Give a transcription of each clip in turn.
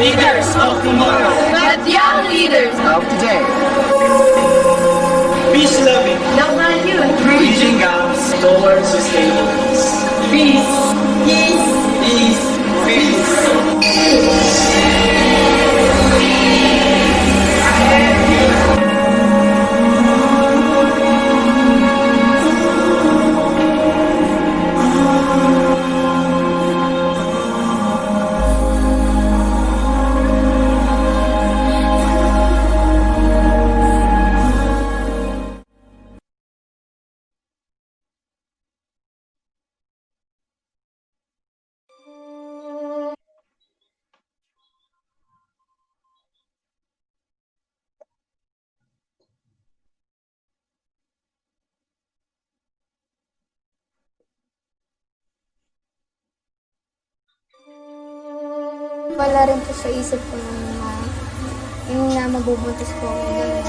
leaders of tomorrow, but young leaders of today. Peace-loving, love valued, bridging gaps towards sustainable peace. peace, peace, Peace, peace. Wala rin po sa isip ko yung na mabubuntis po ako gano'n.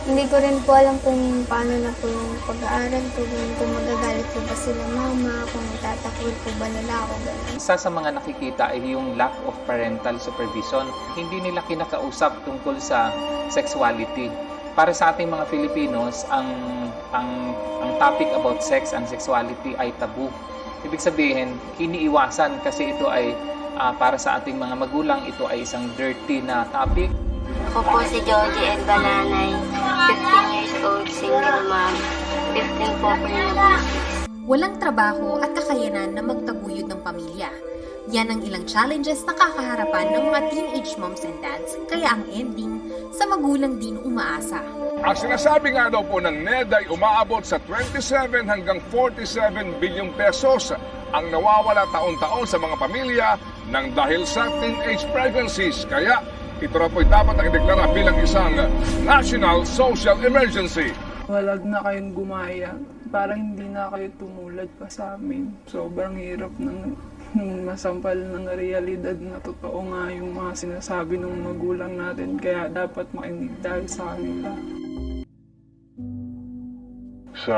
Hindi ko rin po alam kung paano na po yung pag-aaral ko, kung magagalit po ba sila mama, kung itatakwil po ba nila ako gano'n. Isa sa mga nakikita ay yung lack of parental supervision. Hindi nila kinakausap tungkol sa sexuality. Para sa ating mga Filipinos, ang topic about sex and sexuality ay tabu. Ibig sabihin, kiniiwasan kasi ito ay para sa ating mga magulang, ito ay isang dirty na topic. Ako po si Joji L. Balanay, 15 years old, single mom, 15 po ko na buntis. Walang trabaho at kakayanan na magtaguyod ng pamilya. Yan ang ilang challenges na kakaharapan ng mga teenage moms and dads, kaya ang ending, sa magulang din umaasa. Ang sinasabi nga daw po ng NED ay umaabot sa 27 hanggang 47 bilyong pesos ang nawawala taon-taon sa mga pamilya nang dahil sa teenage pregnancies. Kaya ito na po'y dapat ang ideklara bilang isang national social emergency. Walag na kayong gumaya. Parang hindi na kayo tumulad pa sa amin. Sobrang hirap ng masampal ng realidad na totoo nga yung mga sinasabi ng magulang natin. Kaya dapat makinig dahil sa kanila. Sa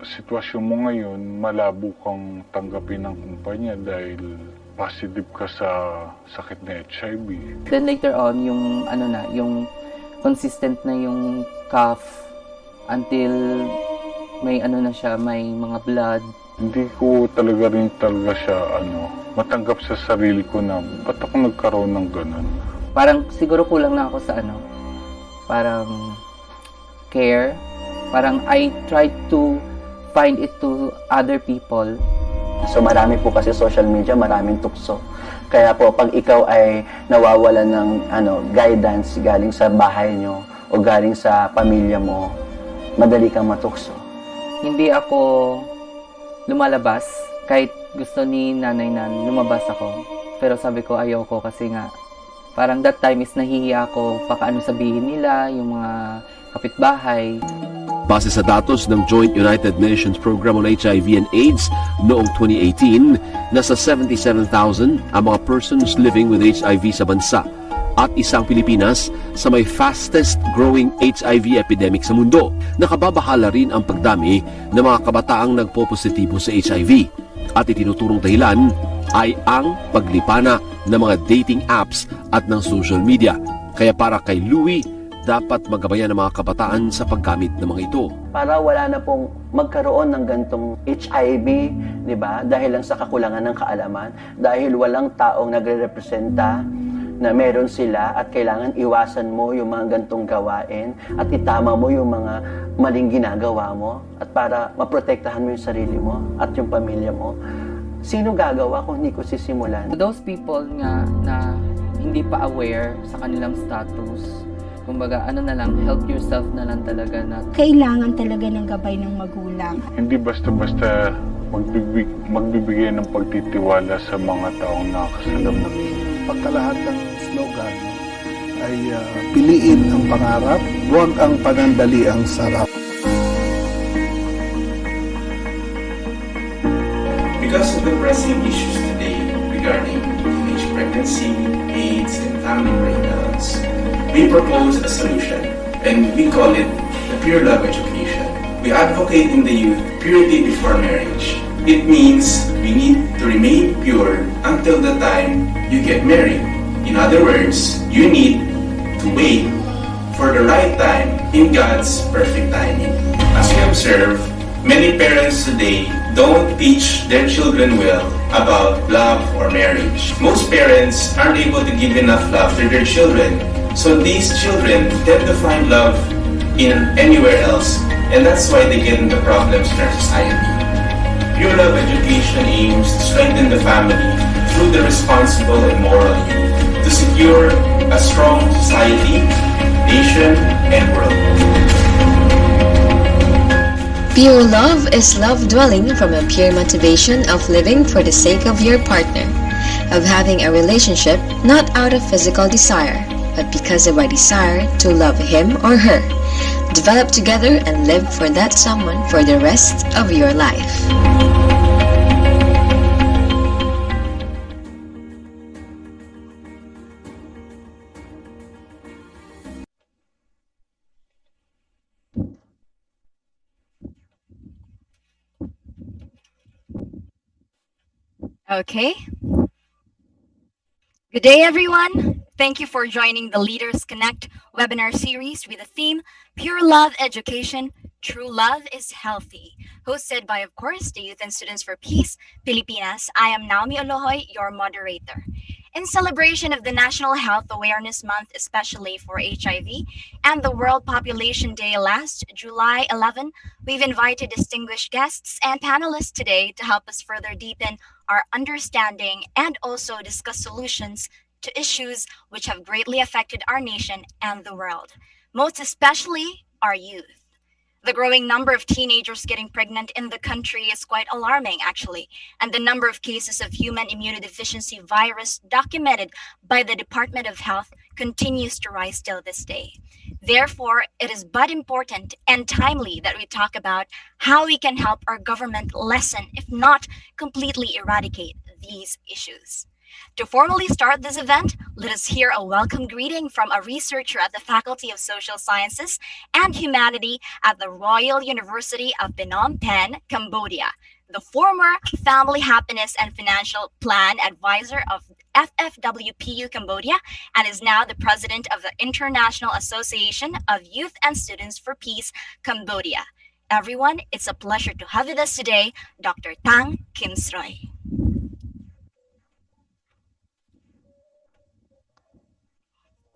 sitwasyon mo ngayon, malabo kang tanggapin ng kumpanya dahil positive ka sa sakit na HIV. Then later on, yung yung consistent na yung cough until may na siya, may mga blood. Hindi ko talaga siya matanggap sa sarili ko na ba't ako nagkaroon ng ganun. Parang siguro kulang na ako sa parang care. Parang I try to find it to other people. So marami po kasi social media, maraming tukso. Kaya po pag ikaw ay nawawala ng guidance galing sa bahay nyo o galing sa pamilya mo, madali kang matukso. Hindi ako lumalabas kahit gusto ni nanay na lumabas ako. Pero sabi ko ayoko kasi nga parang that time is nahihiya ako ano sabihin nila, yung mga kapitbahay. Base sa datos ng Joint United Nations Program on HIV and AIDS noong 2018, nasa 77,000 ang mga persons living with HIV sa bansa at isang Pilipinas sa may fastest growing HIV epidemic sa mundo. Nakababahala rin ang pagdami ng mga kabataang nagpopositibo sa HIV at itinuturong dahilan ay ang paglipana ng mga dating apps at ng social media. Kaya para kay Louie, dapat magabayan ng mga kabataan sa paggamit ng mga ito. Para wala na pong magkaroon ng gantong HIV, di ba? Dahil lang sa kakulangan ng kaalaman, dahil walang taong nagre-representa na meron sila at kailangan iwasan mo yung mga gantong gawain at itama mo yung mga maling ginagawa mo at para maprotektahan mo yung sarili mo at yung pamilya mo. Sino gagawa kung hindi ko sisimulan? Those people nga na hindi pa aware sa kanilang status, kumbaga, na lang, help yourself na lang talaga. Kailangan talaga ng gabay ng magulang. Hindi basta-basta magbibigay ng pagtitiwala sa mga taong nakakasalamuha. Pagkalahat ng slogan ay piliin ang pangarap, huwag ang panandali ang sarap. Because of the pressing issues today regarding teenage pregnancy, AIDS, and family breakdowns, we propose a solution, and we call it the Pure Love Education. We advocate in the youth purity before marriage. It means we need to remain pure until the time you get married. In other words, you need to wait for the right time in God's perfect timing. As we observe, many parents today don't teach their children well about love or marriage. Most parents aren't able to give enough love to their children, so these children tend to find love in anywhere else, and that's why they get into problems in our society. Pure Love Education aims to strengthen the family through the responsible and moral youth to secure a strong society, nation, and world. Pure love is love dwelling from a pure motivation of living for the sake of your partner, of having a relationship not out of physical desire, but because of a desire to love him or her. Develop together and live for that someone for the rest of your life. Okay. Good day, everyone. Thank you for joining the Leaders Connect webinar series with the theme Pure Love Education, True Love is Healthy, hosted by, of course, the Youth and Students for Peace, Pilipinas. I am Naomi Olohoy, your moderator. In celebration of the National Health Awareness Month, especially for HIV, and the World Population Day last July 11, we've invited distinguished guests and panelists today to help us further deepen our understanding and also discuss solutions to issues which have greatly affected our nation and the world, most especially our youth. The growing number of teenagers getting pregnant in the country is quite alarming, actually, and the number of cases of human immunodeficiency virus documented by the Department of Health continues to rise till this day. Therefore, it is but important and timely that we talk about how we can help our government lessen, if not completely eradicate, these issues. To formally start this event, let us hear a welcome greeting from a researcher at the Faculty of Social Sciences and Humanity at the Royal University of Phnom Penh, Cambodia, the former Family Happiness and Financial Plan Advisor of FFWPU Cambodia, and is now the president of the International Association of Youth and Students for Peace, Cambodia. Everyone, it's a pleasure to have with us today Dr. Tang Kim Sroy.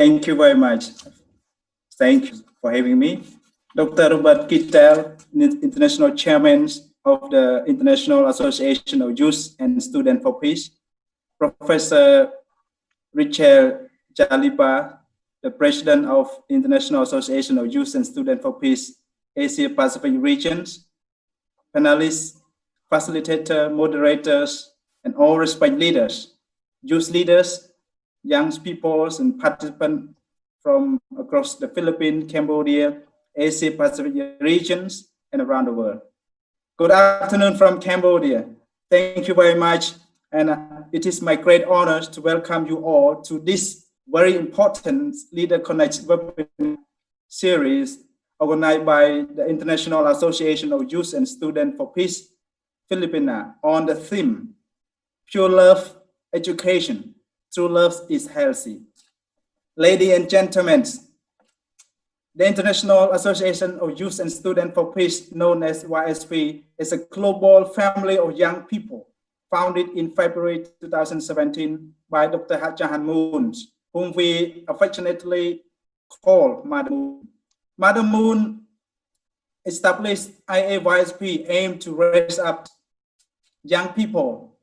Thank you very much. Thank you for having me. Dr. Robert Kittel, International Chairman of the International Association of Youth and Students for Peace. Professor Richard Jalipa, the President of the International Association of Youth and Students for Peace, Asia Pacific Regions. Panelists, facilitator, moderators, and all respect leaders, youth leaders, young people and participants from across the Philippines, Cambodia, Asia Pacific regions, and around the world. Good afternoon from Cambodia. Thank you very much. And it is my great honor to welcome you all to this very important Leader Connect webinar series organized by the International Association of Youth and Students for Peace, Philippines, on the theme, Pure Love Education, True Love is Healthy. Ladies and gentlemen, the International Association of Youth and Students for Peace, known as YSP, is a global family of young people founded in February 2017 by Dr. Jahan Moon, whom we affectionately call Mother Moon. Mother Moon established IAYSP aim to raise up young people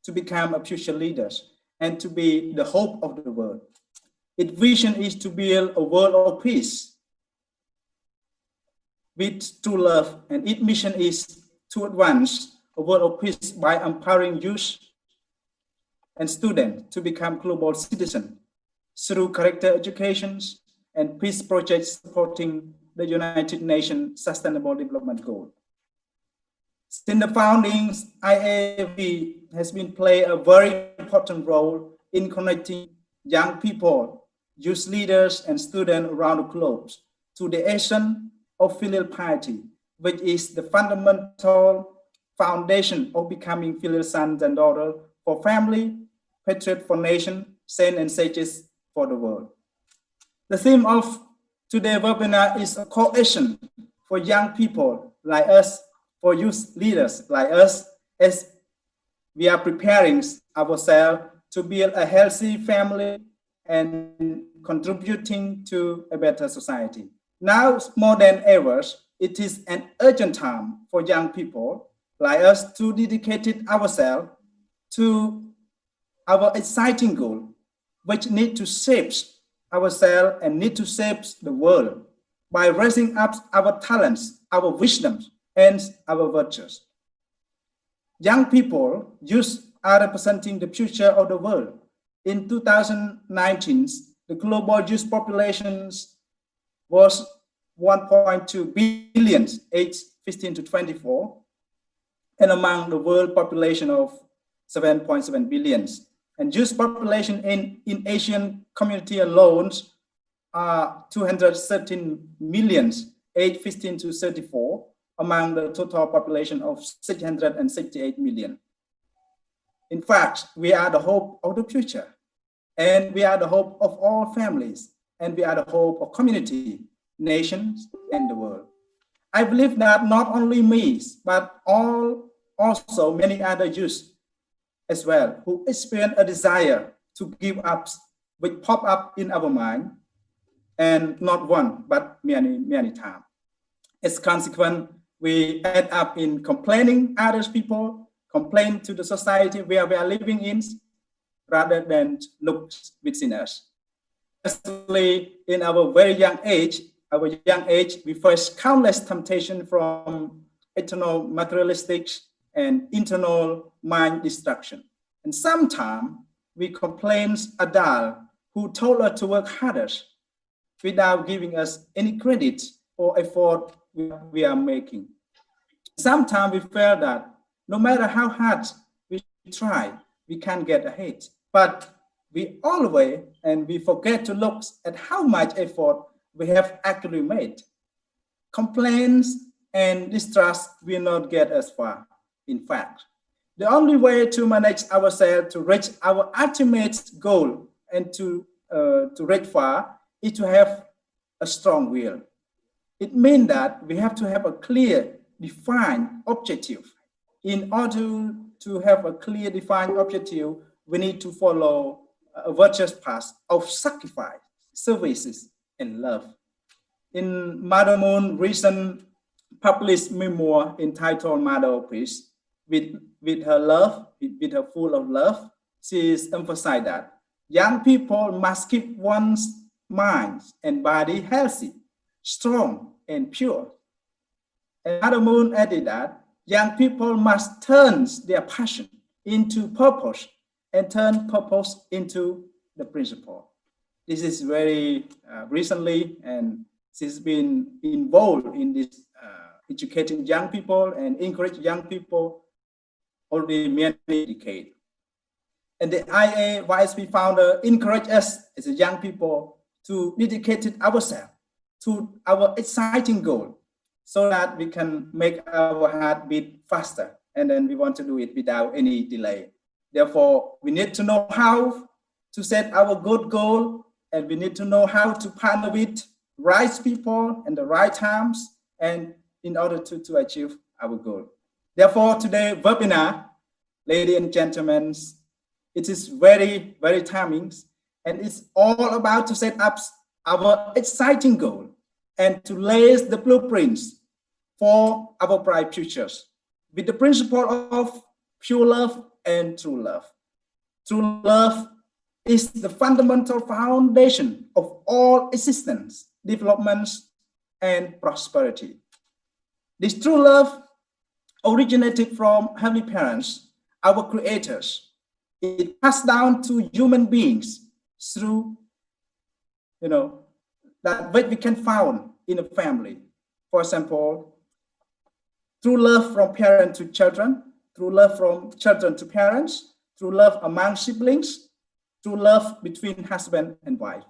to become a future leaders and to be the hope of the world. Its vision is to build a world of peace with true love, and its mission is to advance a world of peace by empowering youth and students to become global citizens through character educations and peace projects supporting the United Nations Sustainable Development Goal. Since the founding, IAV has been playing a very important role in connecting young people, youth leaders, and students around the globe to the essence of filial piety, which is the fundamental foundation of becoming filial sons and daughters for family, patriot for nation, send messages for the world. The theme of today's webinar is a coalition for young people like us, for youth leaders like us, as we are preparing ourselves to build a healthy family and contributing to a better society. Now, more than ever, it is an urgent time for young people like us to dedicate ourselves to our exciting goal, which need to shape ourselves and need to shape the world by raising up our talents, our wisdom, and our virtues. Young people, youth, are representing the future of the world. In 2019, the global youth population was 1.2 billion, aged 15 to 24, and among the world population of 7.7 billion. And youth population in Asian community alone are 213 million, aged 15 to 34, among the total population of 668 million. In fact, we are the hope of the future, and we are the hope of all families, and we are the hope of community, nations, and the world. I believe that not only me, but also many other youth as well, who experience a desire to give up, which pop up in our mind, and not one, but many times. As a consequence, we end up in complaining others people, complain to the society where we are living in, rather than look within us. Especially in our very young age, we face countless temptation from external materialistic and internal mind destruction. And sometimes we complain adults who told us to work harder without giving us any credit or effort we are making. Sometimes we feel that no matter how hard we try, we can't get ahead. But we always, and we forget to look at how much effort we have actually made. Complaints and distrust will not get us far. In fact, the only way to manage ourselves to reach our ultimate goal and to reach far is to have a strong will. It means that we have to have a clear, defined objective. In order to have a clear, defined objective, we need to follow a virtuous path of sacrifice, services, and love. In Mother Moon's recent published memoir entitled Mother of Peace, with her love, with her full of love, she is emphasized that young people must keep one's mind and body healthy, strong, and pure. And Mother Moon added that young people must turn their passion into purpose and turn purpose into the principle. This is very recently, and she's been involved in this educating young people and encourage young people already many decades. And the IAYSP founder encouraged us as a young people to dedicate ourselves to our exciting goal so that we can make our heart beat faster. And then we want to do it without any delay. Therefore, we need to know how to set our good goal, and we need to know how to partner with right people and the right times, and in order to achieve our goal. Therefore, today's webinar, ladies and gentlemen, it is very, very timing, and it's all about to set up our exciting goal and to lay the blueprints for our bright futures with the principle of pure love and true love. True love is the fundamental foundation of all existence, developments, and prosperity. This true love originated from heavenly parents, our creators. It passed down to human beings through, that what we can find in a family. For example, through love from parent to children, through love from children to parents, through love among siblings, through love between husband and wife.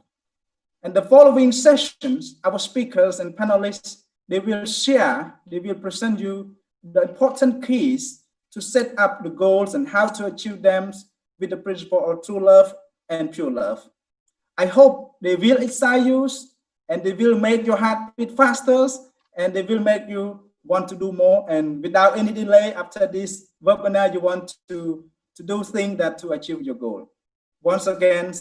And the following sessions, our speakers and panelists, they will present you the important keys to set up the goals and how to achieve them with the principle of true love and pure love. I hope they will excite you and they will make your heart beat faster and they will make you want to do more. And without any delay, after this webinar, you want to do things that to achieve your goal. Once again,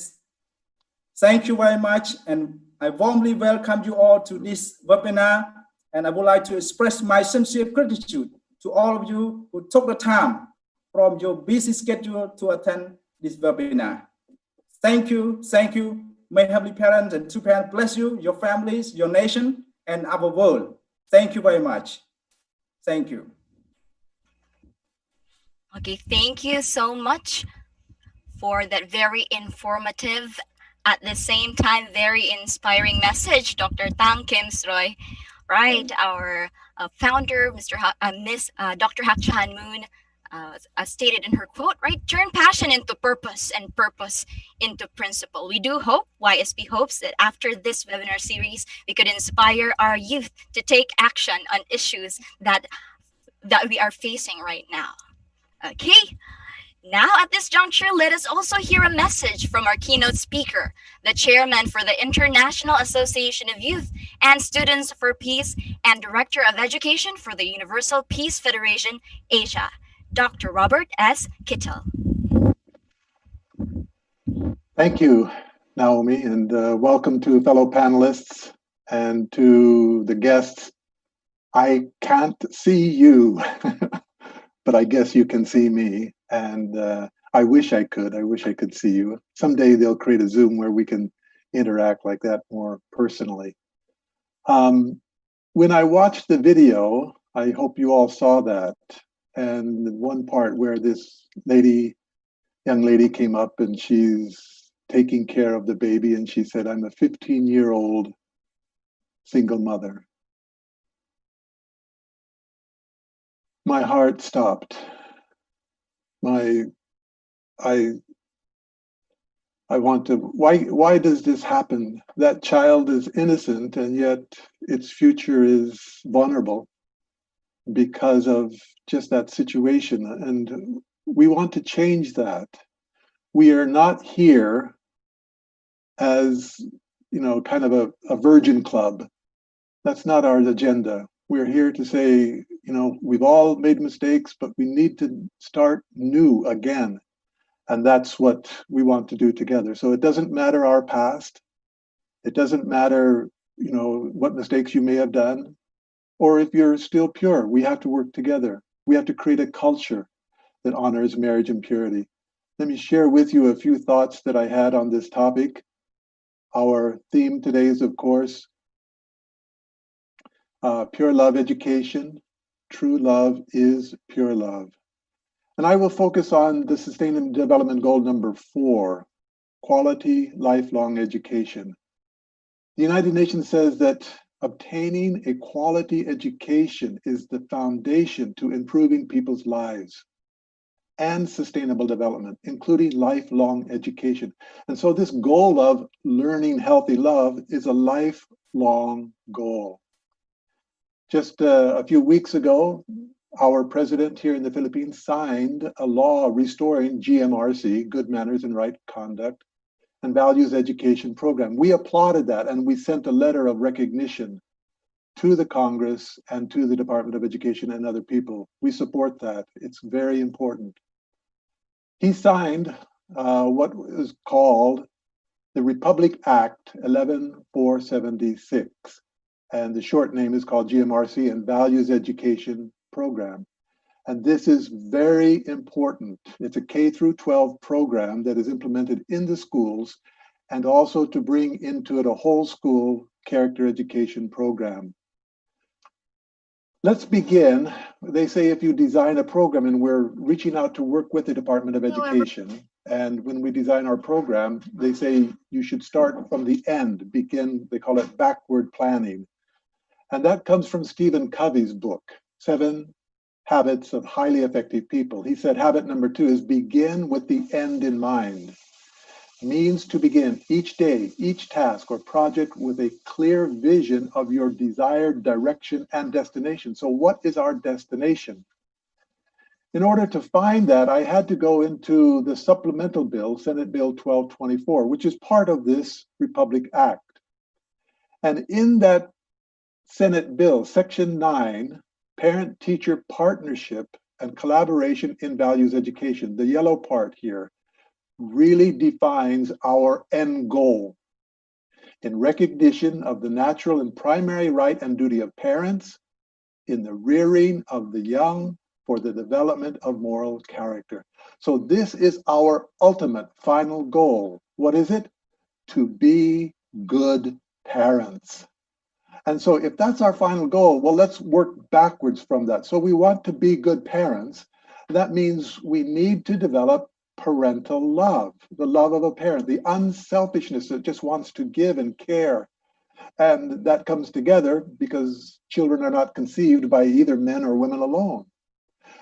thank you very much. And I warmly welcome you all to this webinar. And I would like to express my sincere gratitude to all of you who took the time from your busy schedule to attend this webinar. Thank you. Thank you. May Heavenly Parents and True Parents bless you, your families, your nation, and our world. Thank you very much. Thank you. Okay, thank you so much for that very informative, at the same time, very inspiring message, Dr. Tang Kim Sroy. Right, our founder, Dr. Hak Chahan Moon, as stated in her quote, right, turn passion into purpose and purpose into principle. We do hope, YSP hopes, that after this webinar series, we could inspire our youth to take action on issues that we are facing right now. Okay. Now, at this juncture, let us also hear a message from our keynote speaker, the chairman for the International Association of Youth and Students for Peace and Director of Education for the Universal Peace Federation, Asia, Dr. Robert S. Kittel. Thank you, Naomi, and welcome to fellow panelists and to the guests. I can't see you, but I guess you can see me. And I wish I could see you. Someday they'll create a Zoom where we can interact like that more personally. When I watched the video, I hope you all saw that. And one part where this young lady came up and she's taking care of the baby and she said, I'm a 15-year-old single mother. My heart stopped. I want to, why does this happen? That child is innocent and yet its future is vulnerable because of just that situation. And we want to change that. We are not here as, kind of a virgin club. That's not our agenda. We're here to say, we've all made mistakes, but we need to start new again. And that's what we want to do together. So it doesn't matter our past. It doesn't matter, what mistakes you may have done, or if you're still pure. We have to work together. We have to create a culture that honors marriage and purity. Let me share with you a few thoughts that I had on this topic. Our theme today is, of course, pure love education. True love is pure love. And I will focus on the Sustainable Development Goal number 4, quality lifelong education. The United Nations says that obtaining a quality education is the foundation to improving people's lives and sustainable development, including lifelong education. And so this goal of learning healthy love is a lifelong goal. Just a few weeks ago, our president here in the Philippines signed a law restoring GMRC, Good Manners and Right Conduct, and Values Education Program. We applauded that and we sent a letter of recognition to the Congress and to the Department of Education and other people. We support that. It's very important. He signed what is called the Republic Act 11476. And the short name is called GMRC and Values Education Program. And this is very important. It's a K through 12 program that is implemented in the schools and also to bring into it a whole school character education program. Let's begin. They say if you design a program, and we're reaching out to work with the Department of Education, and when we design our program, they say you should start from the end, begin, they call it backward planning. And that comes from Stephen Covey's book, 7 Habits of Highly Effective People. He said habit number 2 is begin with the end in mind. Means to begin each day, each task or project with a clear vision of your desired direction and destination. So what is our destination? In order to find that, I had to go into the supplemental bill, Senate Bill 1224, which is part of this Republic Act. And in that Senate bill, Section 9, Parent-Teacher Partnership and Collaboration in Values Education, the yellow part here, really defines our end goal. In recognition of the natural and primary right and duty of parents, in the rearing of the young for the development of moral character. So this is our ultimate final goal. What is it? To be good parents. And so if that's our final goal, well, let's work backwards from that. So we want to be good parents. That means we need to develop parental love, the love of a parent, the unselfishness that just wants to give and care. And that comes together because children are not conceived by either men or women alone.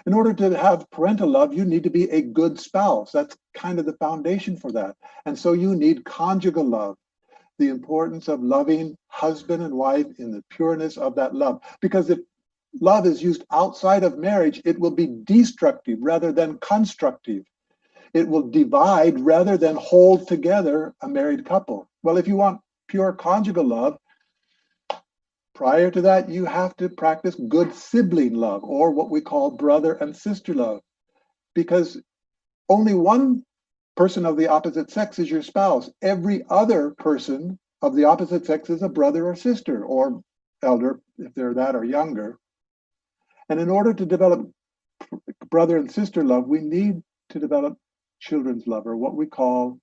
In order to have parental love, you need to be a good spouse. That's kind of the foundation for that. And so you need conjugal love, the importance of loving husband and wife in the pureness of that love. Because if love is used outside of marriage, it will be destructive rather than constructive. It will divide rather than hold together a married couple. Well, if you want pure conjugal love, prior to that, you have to practice good sibling love, or what we call brother and sister love, because only one person of the opposite sex is your spouse. Every other person of the opposite sex is a brother or sister, or elder, if they're that or younger. And in order to develop brother and sister love, we need to develop children's love, or what we call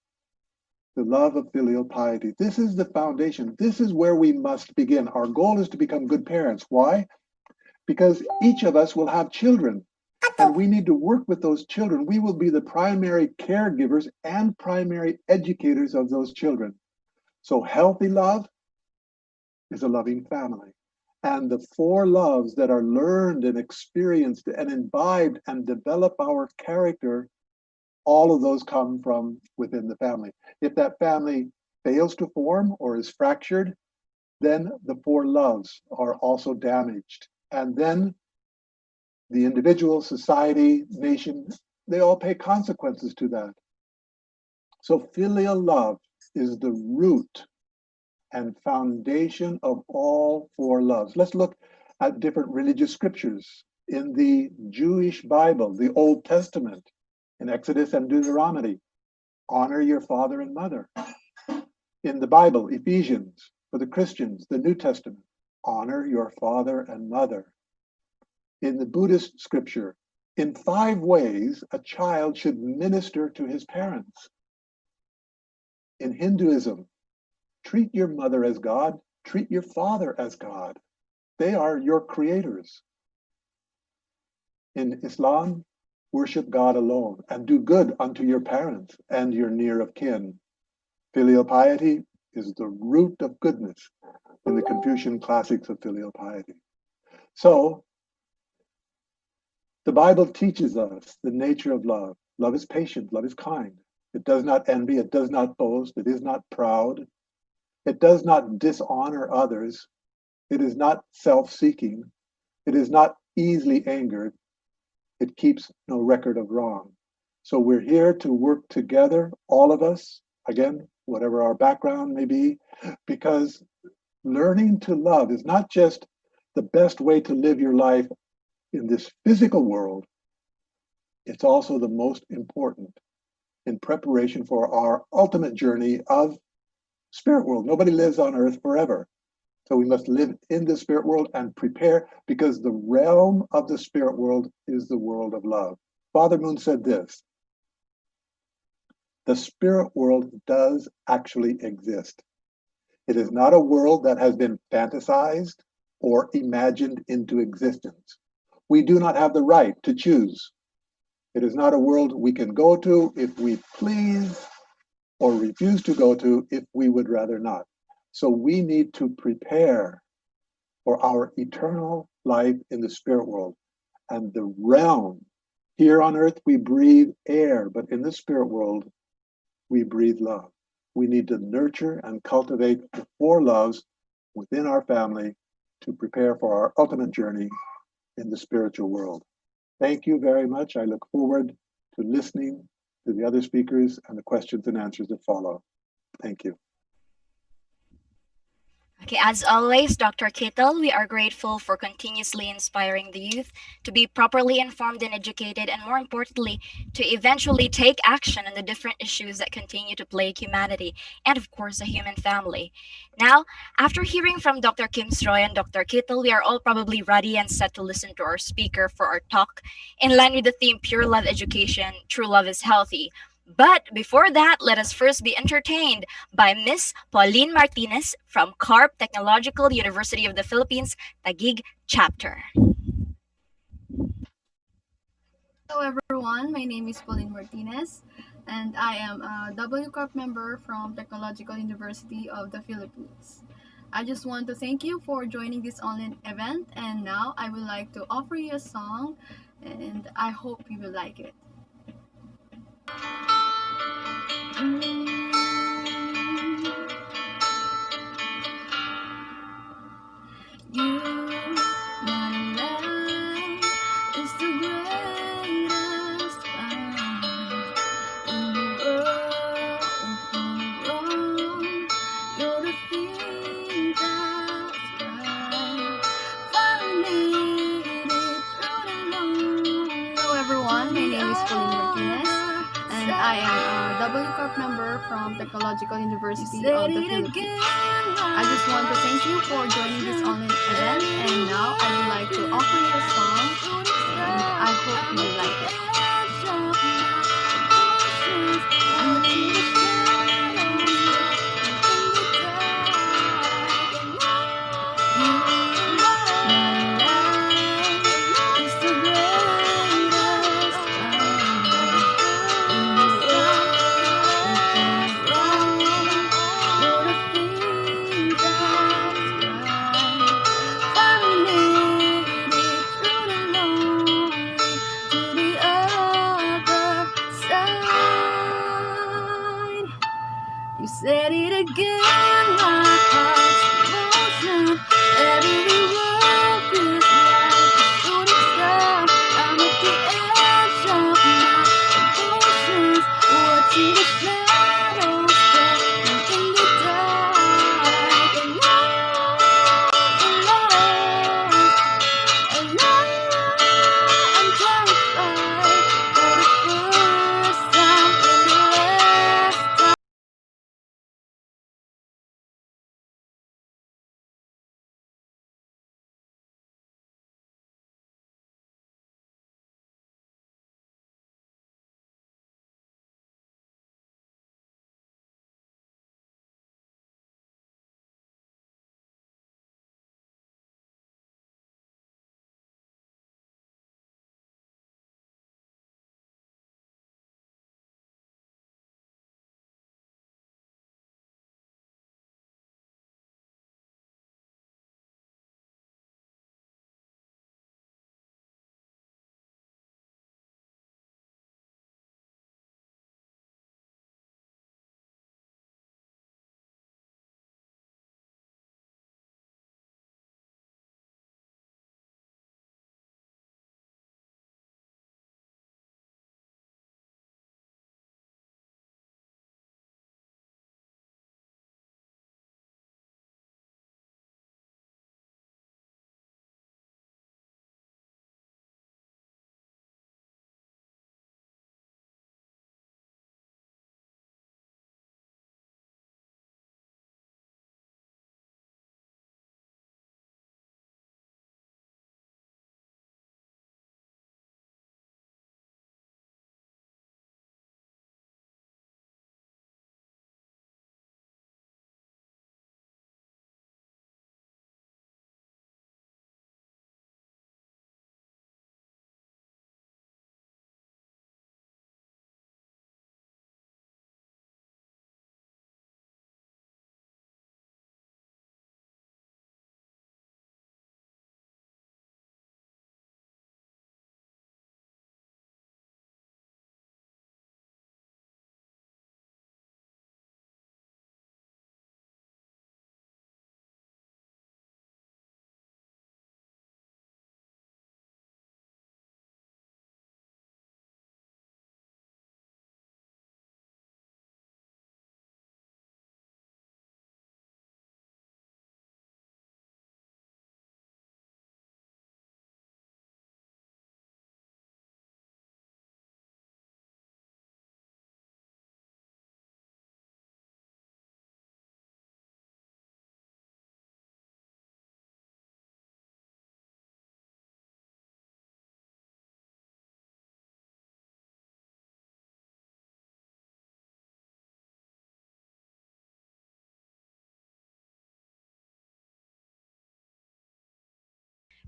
the love of filial piety. This is the foundation. This is where we must begin. Our goal is to become good parents. Why? Because each of us will have children, and we need to work with those children. We will be the primary caregivers and primary educators of those children. So healthy love is a loving family. And the four loves that are learned and experienced and imbibed and develop our character, all of those come from within the family. If that family fails to form or is fractured, then the four loves are also damaged. And then the individual, society, nation, they all pay consequences to that. So filial love is the root and foundation of all four loves. Let's look at different religious scriptures. In the Jewish Bible, the Old Testament, in Exodus and Deuteronomy, honor your father and mother. In the Bible, Ephesians, for the Christians, the New Testament, honor your father and mother. In the Buddhist scripture, in 5 ways a child should minister to his parents. In Hinduism, treat your mother as God, treat your father as God. They are your creators. In Islam, worship God alone and do good unto your parents and your near of kin. Filial piety is the root of goodness in the Confucian classics of filial piety. So, the Bible teaches us the nature of love. Love is patient, love is kind. It does not envy, it does not boast, it is not proud. It does not dishonor others. It is not self-seeking. It is not easily angered. It keeps no record of wrong. So we're here to work together, all of us, again, whatever our background may be, because learning to love is not just the best way to live your life in this physical world, it's also the most important in preparation for our ultimate journey of spirit world. Nobody lives on earth forever. So we must live in the spirit world and prepare, because the realm of the spirit world is the world of love. Father Moon said this: the spirit world does actually exist. It is not a world that has been fantasized or imagined into existence. We do not have the right to choose. It is not a world we can go to if we please, or refuse to go to if we would rather not. So we need to prepare for our eternal life in the spirit world. And the realm, here on earth we breathe air, but in the spirit world we breathe love. We need to nurture and cultivate the 4 loves within our family to prepare for our ultimate journey in the spiritual world. Thank you very much. I look forward to listening to the other speakers and the questions and answers that follow. Thank you. Okay, as always, Dr. Kittel, we are grateful for continuously inspiring the youth to be properly informed and educated, and more importantly, to eventually take action on the different issues that continue to plague humanity and, of course, the human family. Now, after hearing from Dr. Kim Sroy and Dr. Kittel, we are all probably ready and set to listen to our speaker for our talk in line with the theme Pure Love Education, True Love is Healthy. But before that, let us first be entertained by Miss Pauline Martinez from CARP Technological University of the Philippines, Taguig Chapter. Hello everyone, my name is Pauline Martinez and I am a WCARP member from Technological University of the Philippines. I just want to thank you for joining this online event, and now I would like to offer you a song and I hope you will like it. You, my love, is the greatest find in the world of wrong. You're the thing that's right. Finally made it through the long. Hello everyone, my name is Pauline Martinez and I am a WCARP member from Technological University of the Philippines. I just want to thank you for joining this online event, and now I would like to offer you a song and I hope you will like it. You said it again, my heart's emotion. Every word feels like a shooting star. I'm at the edge of my emotions, watching the shadows falling in the dark. And I'm terrified for the first time in the last time.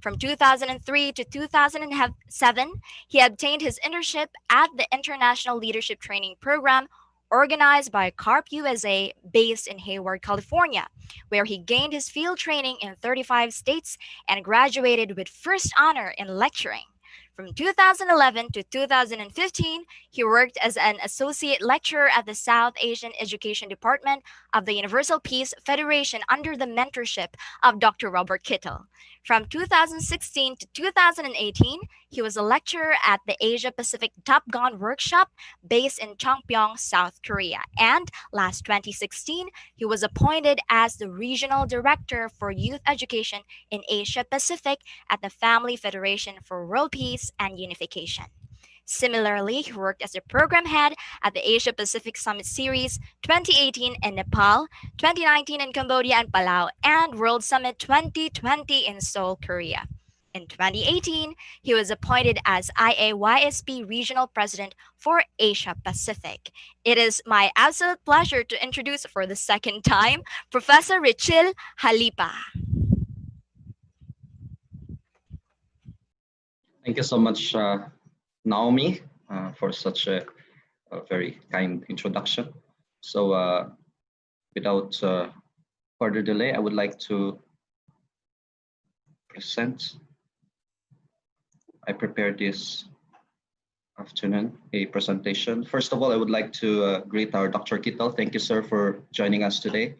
From 2003 to 2007, he obtained his internship at the International Leadership Training Program organized by CARP USA based in Hayward, California, where he gained his field training in 35 states and graduated with first honor in lecturing. From 2011 to 2015, he worked as an associate lecturer at the South Asian Education Department of the Universal Peace Federation under the mentorship of Dr. Robert Kittel. From 2016 to 2018, he was a lecturer at the Asia Pacific Top Gun Workshop based in Chongpyeong, South Korea. And last 2016, he was appointed as the Regional Director for Youth Education in Asia Pacific at the Family Federation for World Peace and Unification. Similarly, he worked as a program head at the Asia Pacific Summit Series 2018 in Nepal, 2019 in Cambodia and Palau, and World Summit 2020 in Seoul, Korea. In 2018, he was appointed as IAYSP Regional President for Asia Pacific. It is my absolute pleasure to introduce for the second time Professor Richil Halipa. Thank you so much, Naomi, for such a very kind introduction. So without further delay, I would like to present. I prepared this afternoon a presentation. First of all, I would like to greet our Dr. Kittel. Thank you, sir, for joining us today.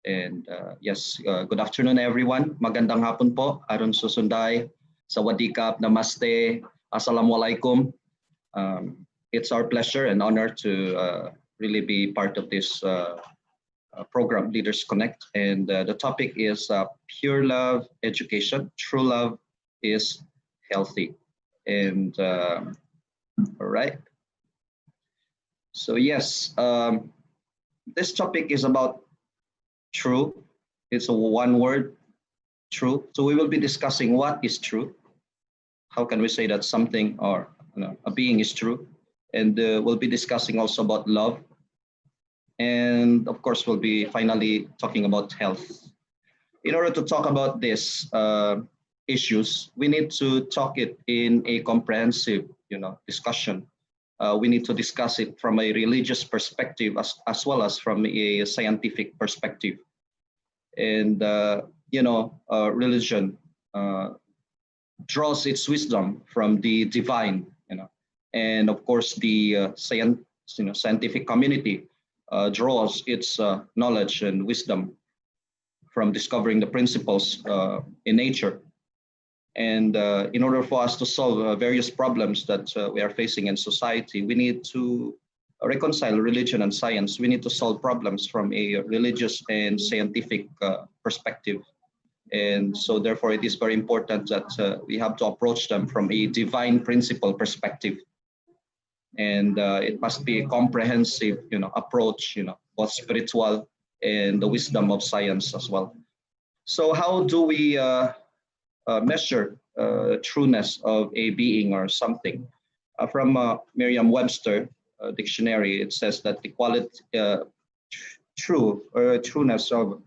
And yes, good afternoon, everyone. Magandang hapon po. Aron susunday. Sawadee-kap, namaste, assalamualaikum. It's our pleasure and honor to really be part of this program, Leaders Connect. And the topic is Pure Love Education. True love is healthy. And all right. So yes, this topic is about true. It's a one word, true. So we will be discussing what is true. How can we say that something or a being is true? And we'll be discussing also about love. And of course, we'll be finally talking about health. In order to talk about these issues, we need to talk it in a comprehensive, discussion. We need to discuss it from a religious perspective as well as from a scientific perspective. And religion draws its wisdom from the divine, and of course the scientific community draws its knowledge and wisdom from discovering the principles in nature. And in order for us to solve various problems that we are facing in society, we need to reconcile religion and science. We need to solve problems from a religious and scientific perspective. And so therefore it is very important that we have to approach them from a divine principle perspective. And it must be a comprehensive approach, both spiritual and the wisdom of science as well. So how do we measure trueness of a being or something? From Merriam-Webster dictionary, it says that the quality, trueness of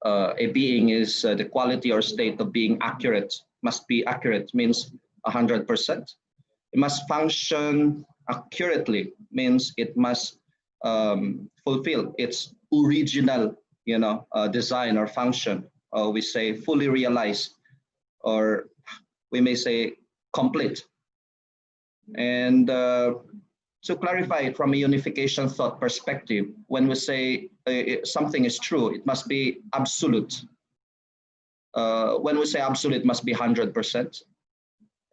a being is the quality or state of being accurate. Must be accurate means 100%. It must function accurately means it must fulfill its original, design or function. We say fully realized, or we may say complete. And to clarify it from a unification thought perspective, when we say something is true, it must be absolute. When we say absolute, it must be 100%.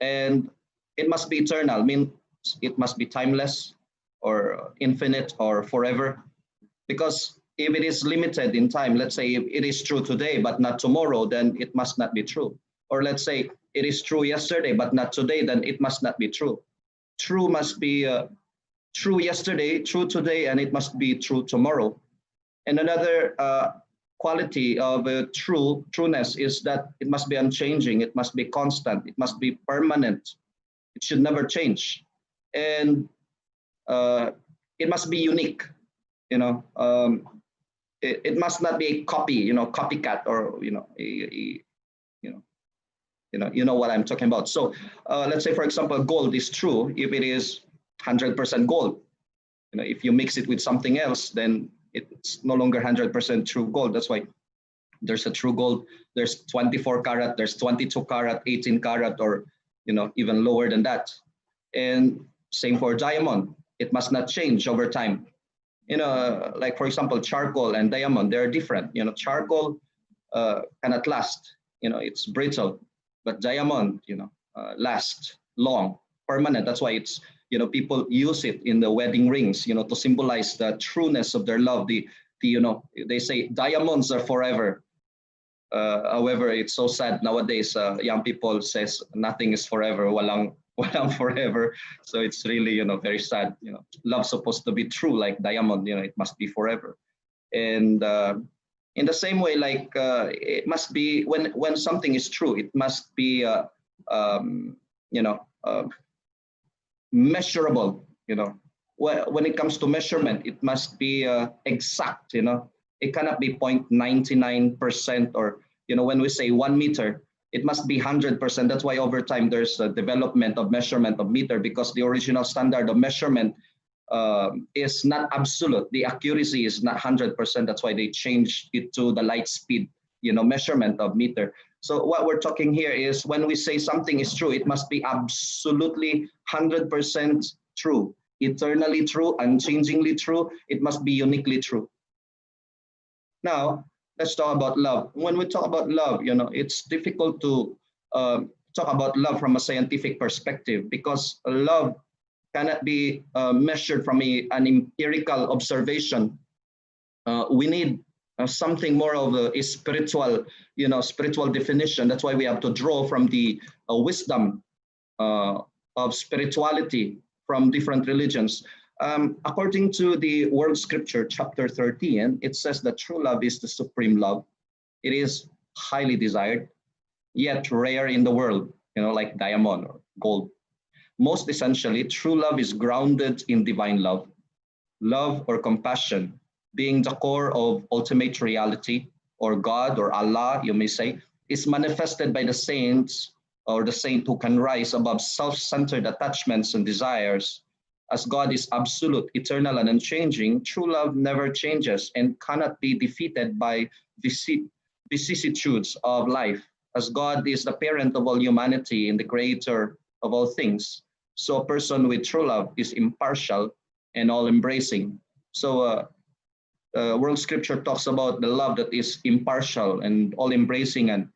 And it must be eternal, means it must be timeless or infinite or forever. Because if it is limited in time, let's say if it is true today but not tomorrow, then it must not be true. Or let's say it is true yesterday but not today, then it must not be true. True must be true yesterday, true today, and it must be true tomorrow. And another quality of trueness is that it must be unchanging, it must be constant, it must be permanent. It should never change. And it must be unique. It must not be a copy, copycat, or You know what I'm talking about. So let's say, for example, gold is true if it is 100% gold. If you mix it with something else, then it's no longer 100% true gold. That's why there's a true gold. There's 24 karat, there's 22 karat, 18 karat, or even lower than that. And same for diamond. It must not change over time. Like for example, charcoal and diamond, they're different. Charcoal cannot last. It's brittle, but diamond, lasts long, permanent. That's why it's people use it in the wedding rings, to symbolize the trueness of their love. They say diamonds are forever. However, it's so sad nowadays. Young people says nothing is forever. Walang forever. So it's really very sad. Love's supposed to be true like diamond. It must be forever. And in the same way, like it must be when something is true, it must be measurable. When it comes to measurement, it must be exact. It cannot be 0.99%, or when we say 1 meter, it must be 100%. That's why over time there's a development of measurement of meter, because the original standard of measurement is not absolute. The accuracy is not 100%. That's why they changed it to the light speed, measurement of meter. So what we're talking here is when we say something is true, it must be absolutely 100% true, eternally true, unchangingly true. It must be uniquely true. Now, let's talk about love. When we talk about love, it's difficult to talk about love from a scientific perspective, because love cannot be measured from an empirical observation. We need something more of a spiritual, spiritual definition. That's why we have to draw from the wisdom of spirituality from different religions. According to the World Scripture, chapter 13, it says that true love is the supreme love. It is highly desired, yet rare in the world, like diamond or gold. Most essentially, true love is grounded in divine love. Love or compassion, being the core of ultimate reality, or God or Allah, you may say, is manifested by the saints or the saint who can rise above self-centered attachments and desires. As God is absolute, eternal, and unchanging, true love never changes and cannot be defeated by vicissitudes of life. As God is the parent of all humanity and the creator of all things, so a person with true love is impartial and all-embracing. So World Scripture talks about the love that is impartial and all-embracing and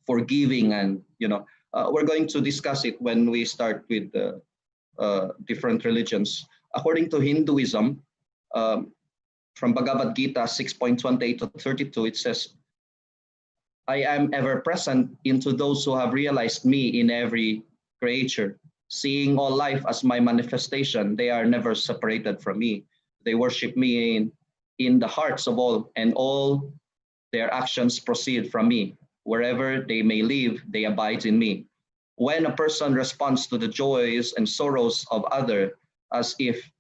forgiving, and we're going to discuss it when we start with different religions. According to Hinduism, from Bhagavad Gita 6.28 to 32, it says, I am ever present into those who have realized me in every creature. Seeing all life as my manifestation, they are never separated from me. They worship me in the hearts of all, and all their actions proceed from me. Wherever they may live, they abide in me. When a person responds to the joys and sorrows of others as if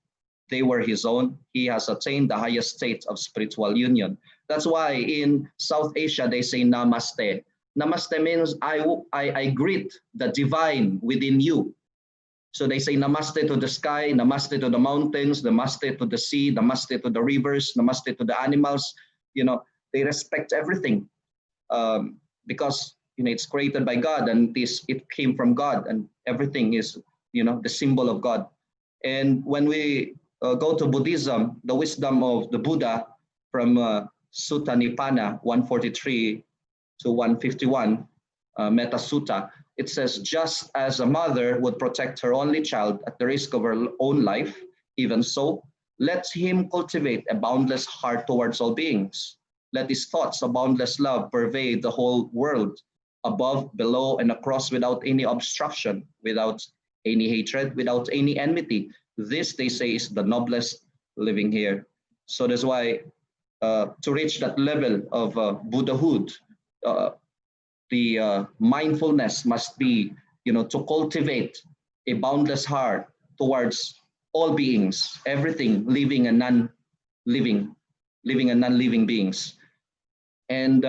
they were his own, he has attained the highest state of spiritual union. That's why in South Asia, they say namaste. Namaste means I greet the divine within you. So they say namaste to the sky, namaste to the mountains, namaste to the sea, namaste to the rivers, namaste to the animals. They respect everything because it's created by God, and it came from God, and everything is the symbol of God. And when we go to Buddhism, the wisdom of the Buddha from Sutta Nibbana 143 to 151, Metta Sutta, it says, just as a mother would protect her only child at the risk of her own life, even so, let him cultivate a boundless heart towards all beings. Let his thoughts of boundless love pervade the whole world, above, below, and across, without any obstruction, without any hatred, without any enmity. This, they say, is the noblest living here. So that's why to reach that level of Buddhahood, the mindfulness must be, to cultivate a boundless heart towards all beings, everything, living and non-living, living and non-living beings. And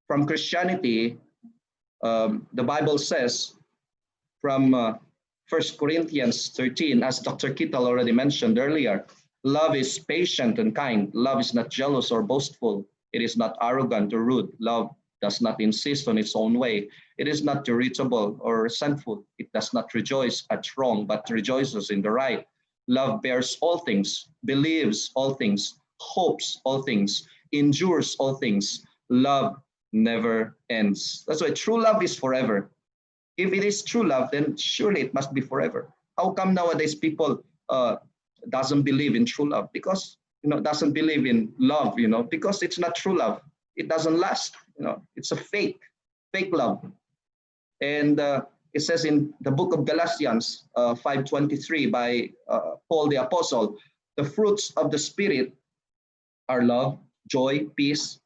from Christianity, The Bible says from 1 Corinthians 13, as Dr. Kittal already mentioned earlier, love is patient and kind. Love is not jealous or boastful. It is not arrogant or rude. Love does not insist on its own way. It is not irritable or resentful. It does not rejoice at wrong, but rejoices in the right. Love bears all things, believes all things, hopes all things, endures all things. Love never ends. That's why true love is forever. If it is true love, then surely it must be forever. How come nowadays people doesn't believe in true love? Because doesn't believe in love, because it's not true love. It doesn't last. It's a fake love. And it says in the book of Galatians 5:23 by Paul the Apostle, the fruits of the Spirit are love, joy, peace,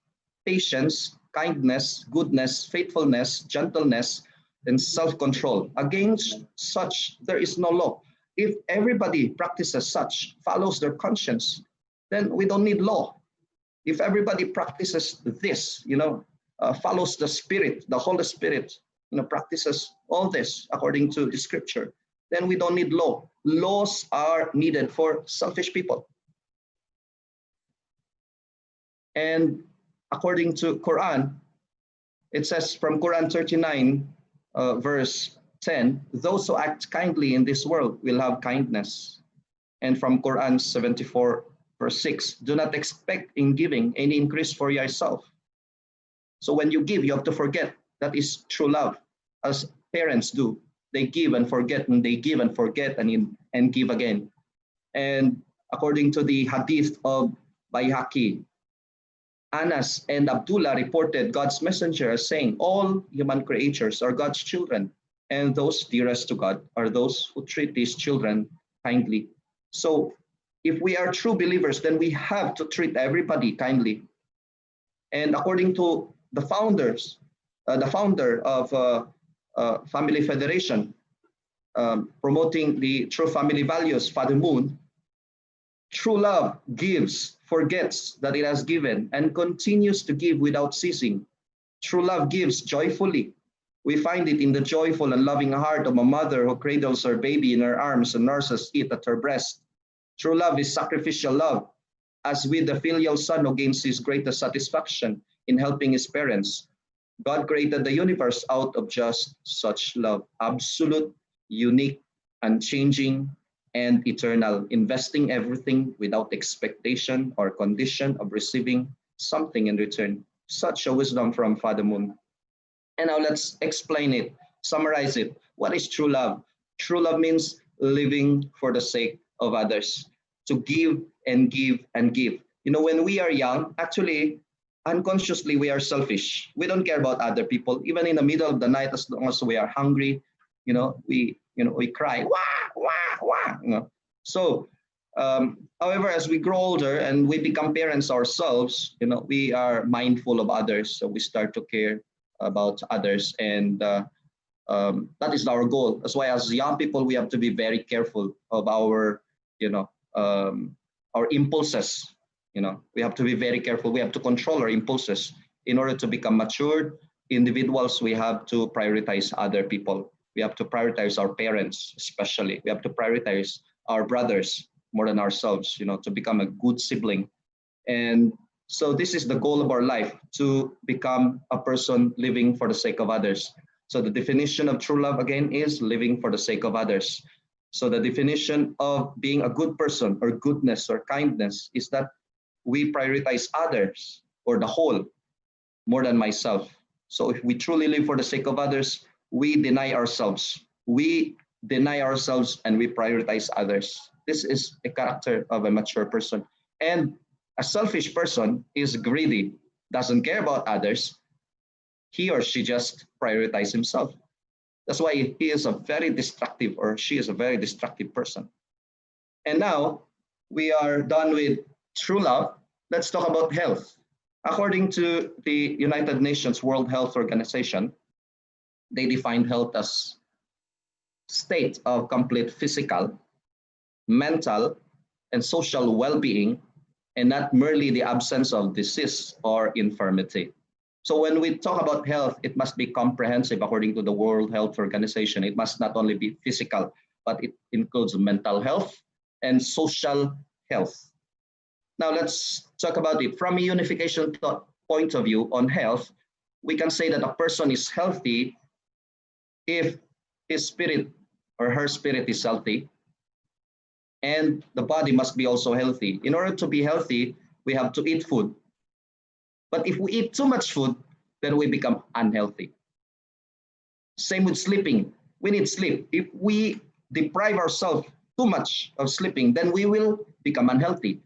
patience, kindness, goodness, faithfulness, gentleness, and self-control. Against such there is no law. If everybody practices such, follows their conscience, then we don't need law. If everybody practices this, follows the Spirit, the Holy Spirit, practices all this according to the scripture, then we don't need law. Laws are needed for selfish people. And according to Quran, it says from Quran 39, verse 10, those who act kindly in this world will have kindness. And from Quran 74, verse 6, do not expect in giving any increase for yourself. So when you give, you have to forget. That is true love, as parents do. They give and forget, and they give and forget, and give again. And according to the hadith of Bayhaqi, Anas and Abdullah reported God's messenger as saying, all human creatures are God's children, and those dearest to God are those who treat these children kindly. So if we are true believers, then we have to treat everybody kindly. And according to the founder of Family Federation, promoting the true family values, Father Moon, true love gives, forgets that it has given, and continues to give without ceasing. True love gives joyfully. We find it in the joyful and loving heart of a mother who cradles her baby in her arms and nurses it at her breast. True love is sacrificial love, as with the filial son who gains his greatest satisfaction in helping his parents. God created the universe out of just such love, absolute, unique, unchanging, and eternal, investing everything without expectation or condition of receiving something in return. Such a wisdom from Father Moon. And now let's explain it, summarize it. What is true love? True love means living for the sake of others, to give and give and give. When we are young, actually, unconsciously, we are selfish. We don't care about other people. Even in the middle of the night, as long as we are hungry, we cry, wah, wah, wah. So, however, as we grow older and we become parents ourselves, we are mindful of others. So we start to care about others, and that is our goal. That's why, as young people, we have to be very careful of our impulses. We have to be very careful. We have to control our impulses. In order to become matured individuals, we have to prioritize other people. We have to prioritize our parents, especially. We have to prioritize our brothers more than ourselves, to become a good sibling. And so this is the goal of our life, to become a person living for the sake of others. So the definition of true love, again, is living for the sake of others. So the definition of being a good person or goodness or kindness is that we prioritize others or the whole more than myself. So if we truly live for the sake of others, we deny ourselves. We deny ourselves and we prioritize others. This is a character of a mature person. And a selfish person is greedy, doesn't care about others. He or she just prioritizes himself. That's why he is a very destructive, or she is a very destructive person. And now we are done with true love. Let's talk about health. According to the United Nations World Health Organization, they define health as state of complete physical, mental, and social well-being, and not merely the absence of disease or infirmity. So when we talk about health, it must be comprehensive according to the World Health Organization. It must not only be physical, but it includes mental health and social health. Now let's talk about it. From a unification point of view on health, we can say that a person is healthy if his spirit or her spirit is healthy, and the body must be also healthy. In order to be healthy, we have to eat food. But if we eat too much food, then we become unhealthy. Same with sleeping. We need sleep. If we deprive ourselves too much of sleeping, then we will become unhealthy.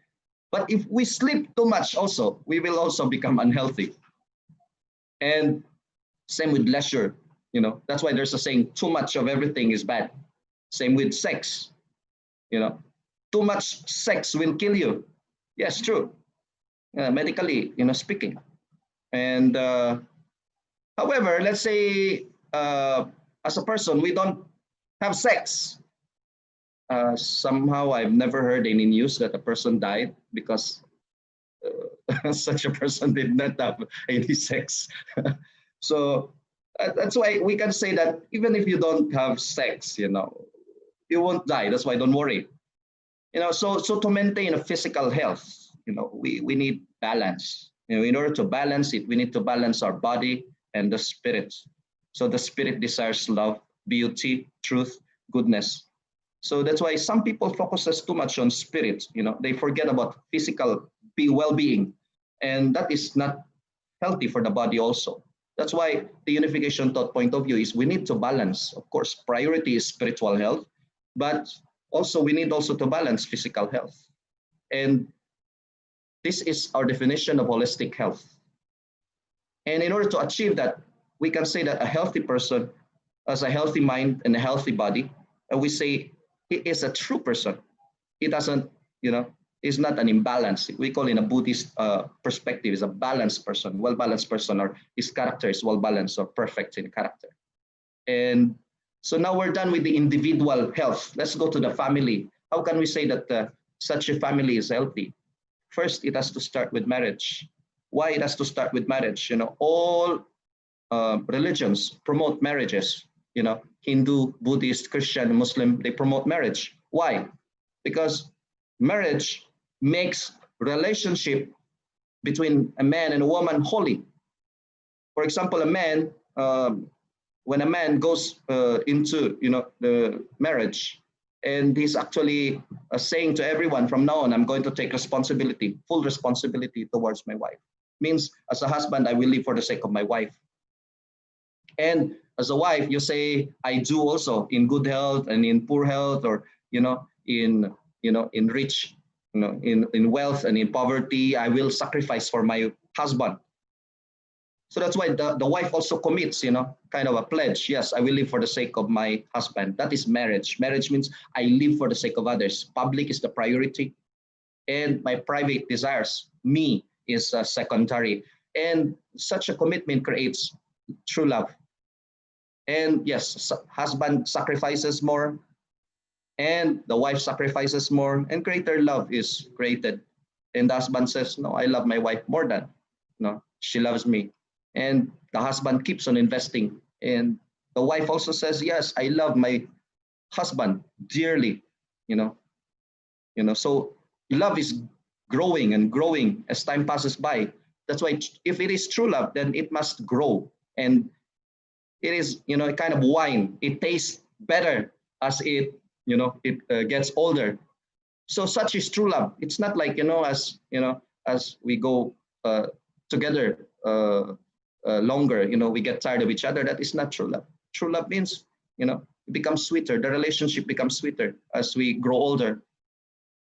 But if we sleep too much also, we will also become unhealthy. And same with leisure. You know, that's why there's a saying, too much of everything is bad. Same with sex. You know, too much sex will kill you. Yes, true. Medically, speaking. And however, let's say as a person, we don't have sex. Somehow I've never heard any news that a person died because such a person did not have any sex. So that's why we can say that even if you don't have sex, you won't die. That's why don't worry. So to maintain a physical health, we need balance. In order to balance it, we need to balance our body and the spirit. So the spirit desires love, beauty, truth, goodness. So that's why some people focuses too much on spirit. They forget about physical well-being, and that is not healthy for the body also. That's why the unification thought point of view is we need to balance. Of course, priority is spiritual health, but also we need also to balance physical health. And this is our definition of holistic health. And in order to achieve that, we can say that a healthy person has a healthy mind and a healthy body. And we say he is a true person. He doesn't, is not an imbalance. We call in a Buddhist perspective is a balanced person, well-balanced person, or his character is well-balanced or perfect in character. And so now we're done with the individual health. Let's go to the family. How can we say that such a family is healthy? First, it has to start with marriage. Why it has to start with marriage? All religions promote marriages. Hindu, Buddhist, Christian, Muslim, they promote marriage. Why? Because marriage makes relationship between a man and a woman holy. For example, a man, when a man goes into the marriage, and he's actually saying to everyone from now on, I'm going to take responsibility, full responsibility towards my wife. Means as a husband, I will live for the sake of my wife. And as a wife, you say, I do also in good health and in poor health, or in rich, in wealth and in poverty, I will sacrifice for my husband. So that's why the wife also commits, kind of a pledge. Yes, I will live for the sake of my husband. That is marriage. Marriage means I live for the sake of others. Public is the priority, and my private desires, me, is secondary. And such a commitment creates true love. And yes, husband sacrifices more, and the wife sacrifices more, and greater love is created. And the husband says, no, I love my wife more than, she loves me. And the husband keeps on investing. And the wife also says, yes, I love my husband dearly, so love is growing and growing as time passes by. That's why if it is true love, then it must grow. And it is, a kind of wine. It tastes better as it, gets older. So such is true love. It's not like, as we go together longer, we get tired of each other. That is not true love. True love means, it becomes sweeter. The relationship becomes sweeter as we grow older.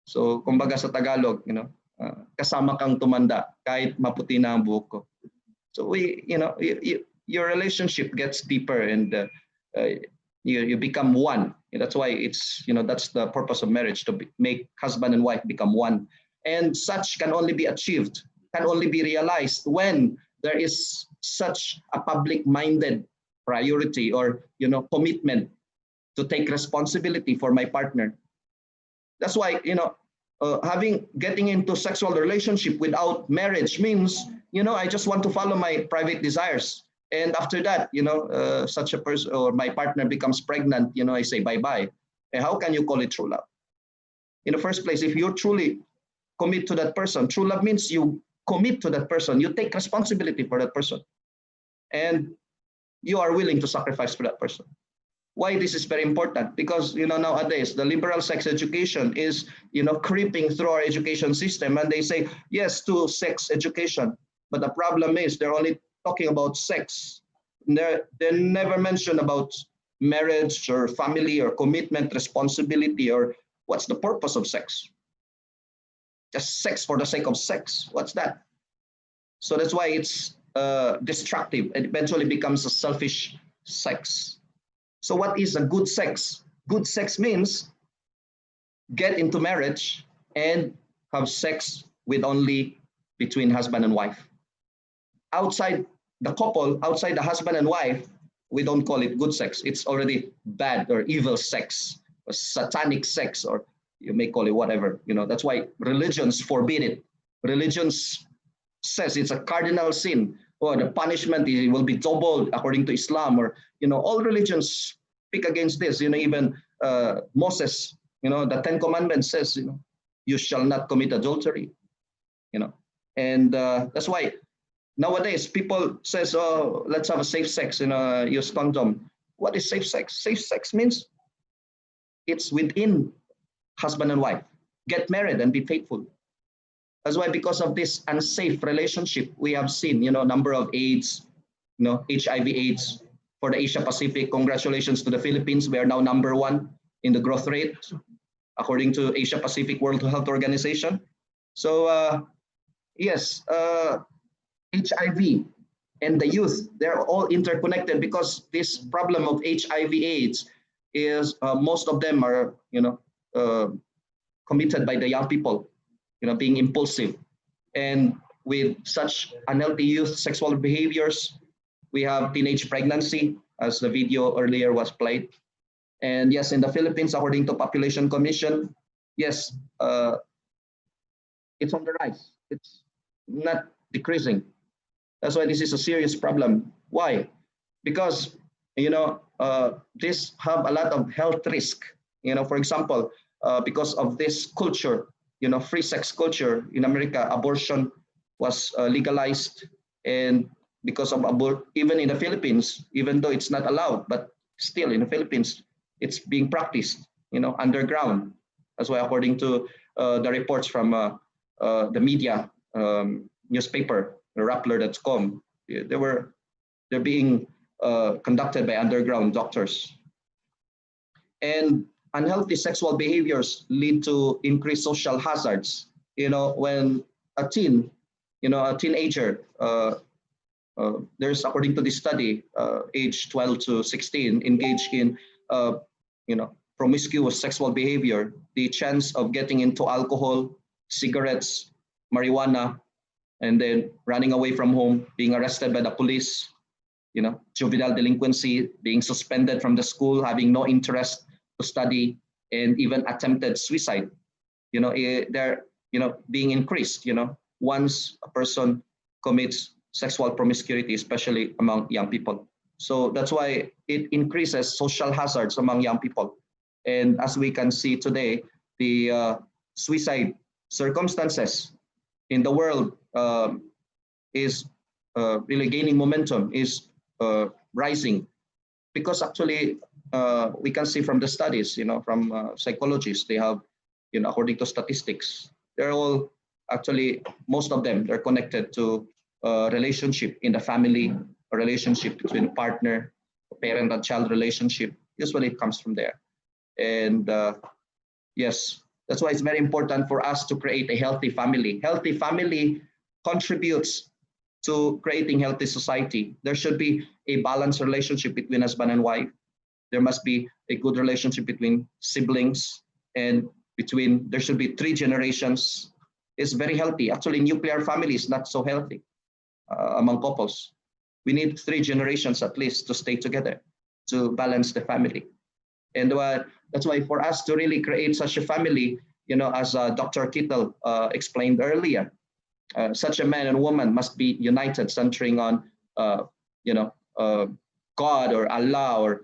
So, kumbaga sa Tagalog, kasama kang tumanda kahit maputi na ang buhok ko. So your relationship gets deeper, and you become one. That's why it's, that's the purpose of marriage, to make husband and wife become one. And such can only be achieved, can only be realized when there is such a public-minded priority or, commitment to take responsibility for my partner. That's why, getting into sexual relationship without marriage means, I just want to follow my private desires. And after that, such a person or my partner becomes pregnant, I say bye-bye. And how can you call it true love? In the first place, if you truly commit to that person, true love means you commit to that person, you take responsibility for that person, and you are willing to sacrifice for that person. Why this is very important? Because nowadays the liberal sex education is creeping through our education system, and they say yes to sex education, but the problem is they're only talking about sex. They never mention about marriage or family or commitment, responsibility, or what's the purpose of sex. Just sex for the sake of sex. What's that? So that's why it's destructive. It eventually becomes a selfish sex. So what is a good sex? Good sex means get into marriage and have sex with only between husband and wife. Outside the couple, outside the husband and wife, we don't call it good sex. It's already bad or evil sex, or satanic sex, or you may call it whatever. That's why religions forbid it. Religions says it's a cardinal sin, or the punishment will be doubled according to Islam, or all religions speak against this. Even Moses, the Ten Commandments says, you shall not commit adultery. And that's why nowadays people says, oh, let's have a safe sex, use condom. What is safe sex? Safe sex means it's within husband and wife. Get married and be faithful. That's why, because of this unsafe relationship, we have seen, number of AIDS, HIV/AIDS for the Asia Pacific. Congratulations to the Philippines. We are now #1 in the growth rate, according to Asia Pacific World Health Organization. So yes, HIV and the youth, they're all interconnected, because this problem of HIV/AIDS is most of them are, committed by the young people. Being impulsive, and with such unhealthy youth sexual behaviors, we have teenage pregnancy, as the video earlier was played. And yes, in the Philippines, according to Population Commission, yes, it's on the rise. It's not decreasing. That's why this is a serious problem. Why? Because this have a lot of health risk. For example, because of this culture, free sex culture in America, abortion was legalized, and because of even in the Philippines, even though it's not allowed, but still in the Philippines, it's being practiced, underground. That's why, according to the reports from the media newspaper, Rappler.com, they're being conducted by underground doctors. And unhealthy sexual behaviors lead to increased social hazards. When a teenager, there's, according to this study, age 12 to 16, engaged in, promiscuous sexual behavior, the chance of getting into alcohol, cigarettes, marijuana, and then running away from home, being arrested by the police, juvenile delinquency, being suspended from the school, having no interest to study, and even attempted suicide, they're being increased, once a person commits sexual promiscuity, especially among young people. So that's why it increases social hazards among young people. And as we can see today, the suicide circumstances in the world is really gaining momentum, is rising, because actually we can see from the studies, from psychologists, they have, according to statistics, they're all actually, most of them, they're connected to a relationship in the family, a relationship between a partner, a parent and child relationship. Usually it comes from there. And yes, that's why it's very important for us to create a healthy family. Healthy family contributes to creating healthy society. There should be a balanced relationship between husband and wife. There must be a good relationship between siblings, and there should be 3 generations. It's very healthy. Actually, nuclear family is not so healthy among couples. We need 3 generations at least to stay together, to balance the family. And that's why for us to really create such a family, as Dr. Kittel explained earlier, such a man and woman must be united, centering on God or Allah or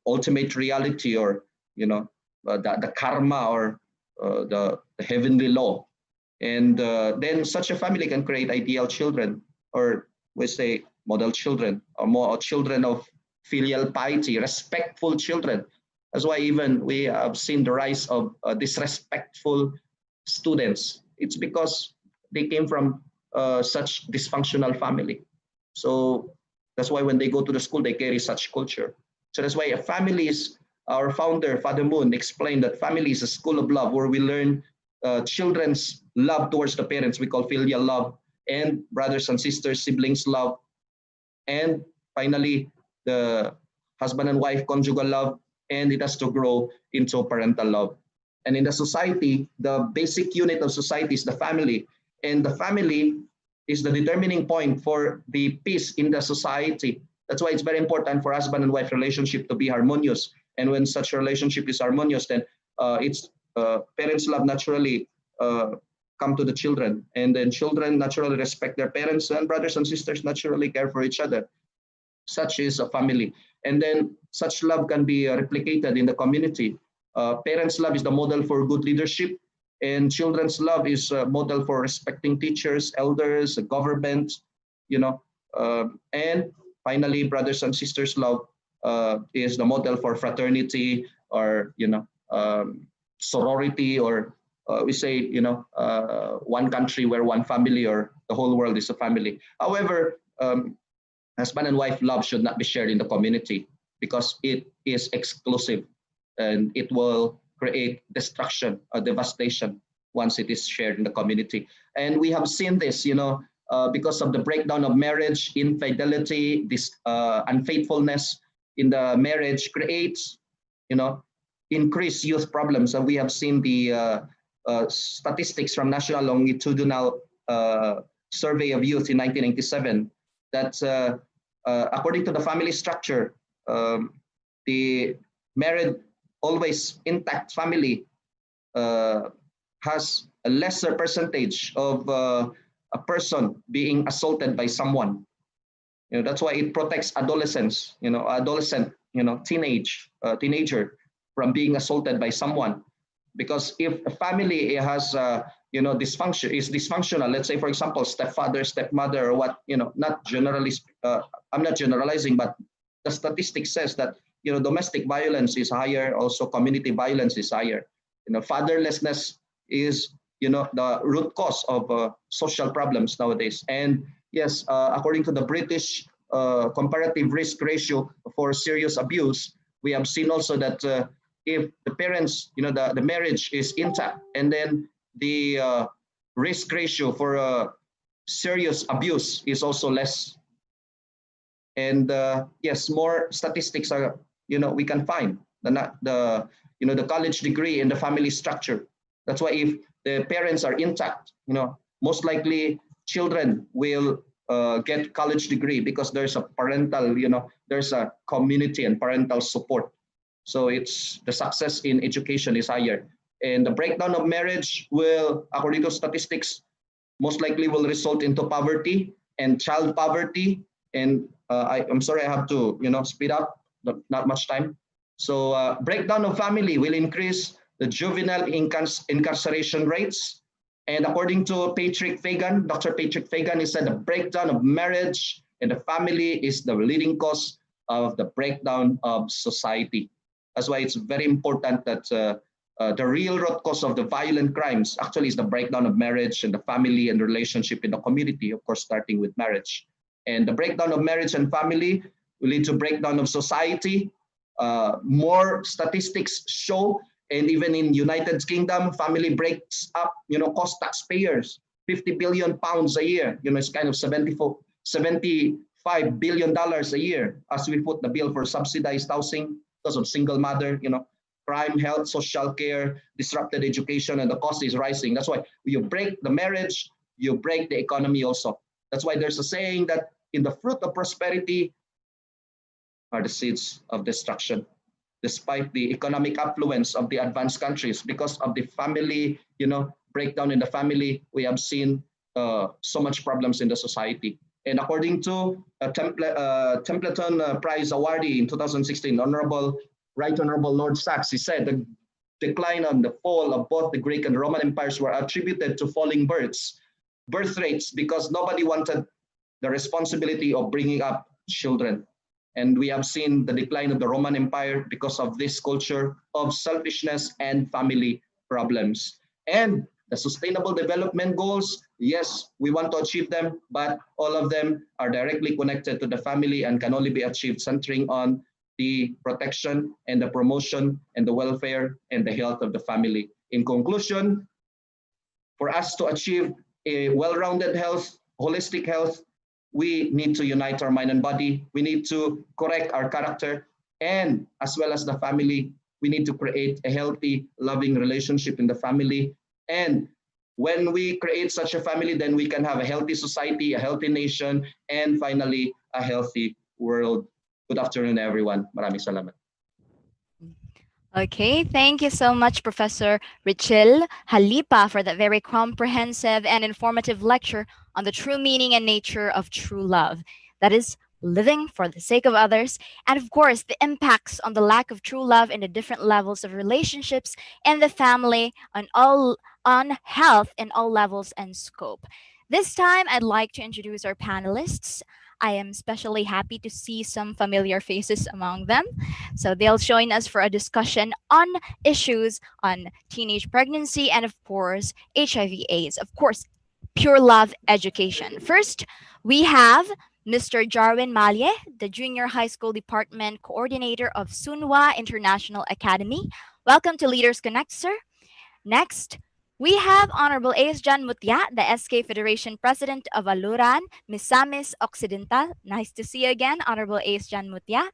ultimate reality, or the karma, or the heavenly law. And then such a family can create ideal children, or we say model children, or more children of filial piety, respectful children. That's why even we have seen the rise of disrespectful students. It's because they came from such dysfunctional family. So that's why when they go to the school, they carry such culture. So that's why a family is, our founder, Father Moon, explained that family is a school of love where we learn children's love towards the parents, we call filial love, and brothers and sisters, siblings love, and finally the husband and wife conjugal love, and it has to grow into parental love. And in the society, the basic unit of society is the family, and the family is the determining point for the peace in the society. That's why it's very important for husband and wife relationship to be harmonious. And when such relationship is harmonious, then it's parents love naturally come to the children, and then children naturally respect their parents, and brothers and sisters naturally care for each other. Such is a family. And then such love can be replicated in the community. Parents' love is the model for good leadership, and children's love is a model for respecting teachers, elders, government, and finally, brothers and sisters' love is the model for fraternity, or sorority, or we say one country where one family, or the whole world is a family. However, husband and wife love should not be shared in the community, because it is exclusive and it will create destruction or devastation once it is shared in the community. And we have seen this, because of the breakdown of marriage, infidelity, this unfaithfulness in the marriage creates, increased youth problems. And we have seen the statistics from National Longitudinal Survey of Youth in 1997 that according to the family structure, the married, always intact family has a lesser percentage of a person being assaulted by someone. That's why it protects adolescents, teenager from being assaulted by someone. Because if a family has dysfunction, is dysfunctional, let's say for example stepfather, stepmother, or what, not generally, I'm not generalizing, but the statistics says that domestic violence is higher, also community violence is higher. Fatherlessness is the root cause of social problems nowadays. And yes, according to the British comparative risk ratio for serious abuse, we have seen also that if the parents, the marriage is intact, and then the risk ratio for serious abuse is also less. And yes, more statistics are, we can find the college degree in the family structure. That's why if the parents are intact, most likely children will get college degree, because there's a parental, there's a community and parental support. So it's the success in education is higher. And the breakdown of marriage will, according to statistics, most likely will result into poverty and child poverty. And I'm sorry, I have to speed up, not much time. So breakdown of family will increase the juvenile incarceration rates. And according to Patrick Fagan, Dr. Patrick Fagan, he said the breakdown of marriage and the family is the leading cause of the breakdown of society. That's why it's very important that the real root cause of the violent crimes actually is the breakdown of marriage and the family and relationship in the community, of course, starting with marriage. And the breakdown of marriage and family will lead to breakdown of society. More statistics show, and even in United Kingdom, family breaks up, cost taxpayers £50 billion a year. It's kind of $75 billion a year as we put the bill for subsidized housing because of single mother, crime, health, social care, disrupted education, and the cost is rising. That's why you break the marriage, you break the economy also. That's why there's a saying that in the fruit of prosperity are the seeds of destruction. Despite the economic affluence of the advanced countries, because of the family, breakdown in the family, we have seen so much problems in the society. And according to Templeton Prize awardee in 2016, Right Honorable Lord Sachs, he said the decline and the fall of both the Greek and the Roman empires were attributed to falling birth rates, because nobody wanted the responsibility of bringing up children. And we have seen the decline of the Roman Empire because of this culture of selfishness and family problems. And the Sustainable Development Goals, yes, we want to achieve them, but all of them are directly connected to the family and can only be achieved centering on the protection and the promotion and the welfare and the health of the family. In conclusion, for us to achieve a well-rounded health, holistic health, we need to unite our mind and body. We need to correct our character, and as well as the family, we need to create a healthy, loving relationship in the family. And when we create such a family, then we can have a healthy society, a healthy nation, and finally, a healthy world. Good afternoon, everyone. Maraming salamat. Okay, thank you so much, Professor Richel Halipa, for that very comprehensive and informative lecture on the true meaning and nature of true love. That is living for the sake of others, and of course, the impacts on the lack of true love in the different levels of relationships in the family on health in all levels and scope. This time, I'd like to introduce our panelists. I am especially happy to see some familiar faces among them. So they'll join us for a discussion on issues on teenage pregnancy and, of course, HIV/AIDS. Of course, pure love education. First, we have Mr. Jarwin Malye, the Junior High School Department Coordinator of Sunwa International Academy. Welcome to Leaders Connect, sir. Next, we have Honorable A.S. Jan Mutya, the SK Federation President of Aluran, Misamis Occidental. Nice to see you again, Honorable A.S. Jan Mutya.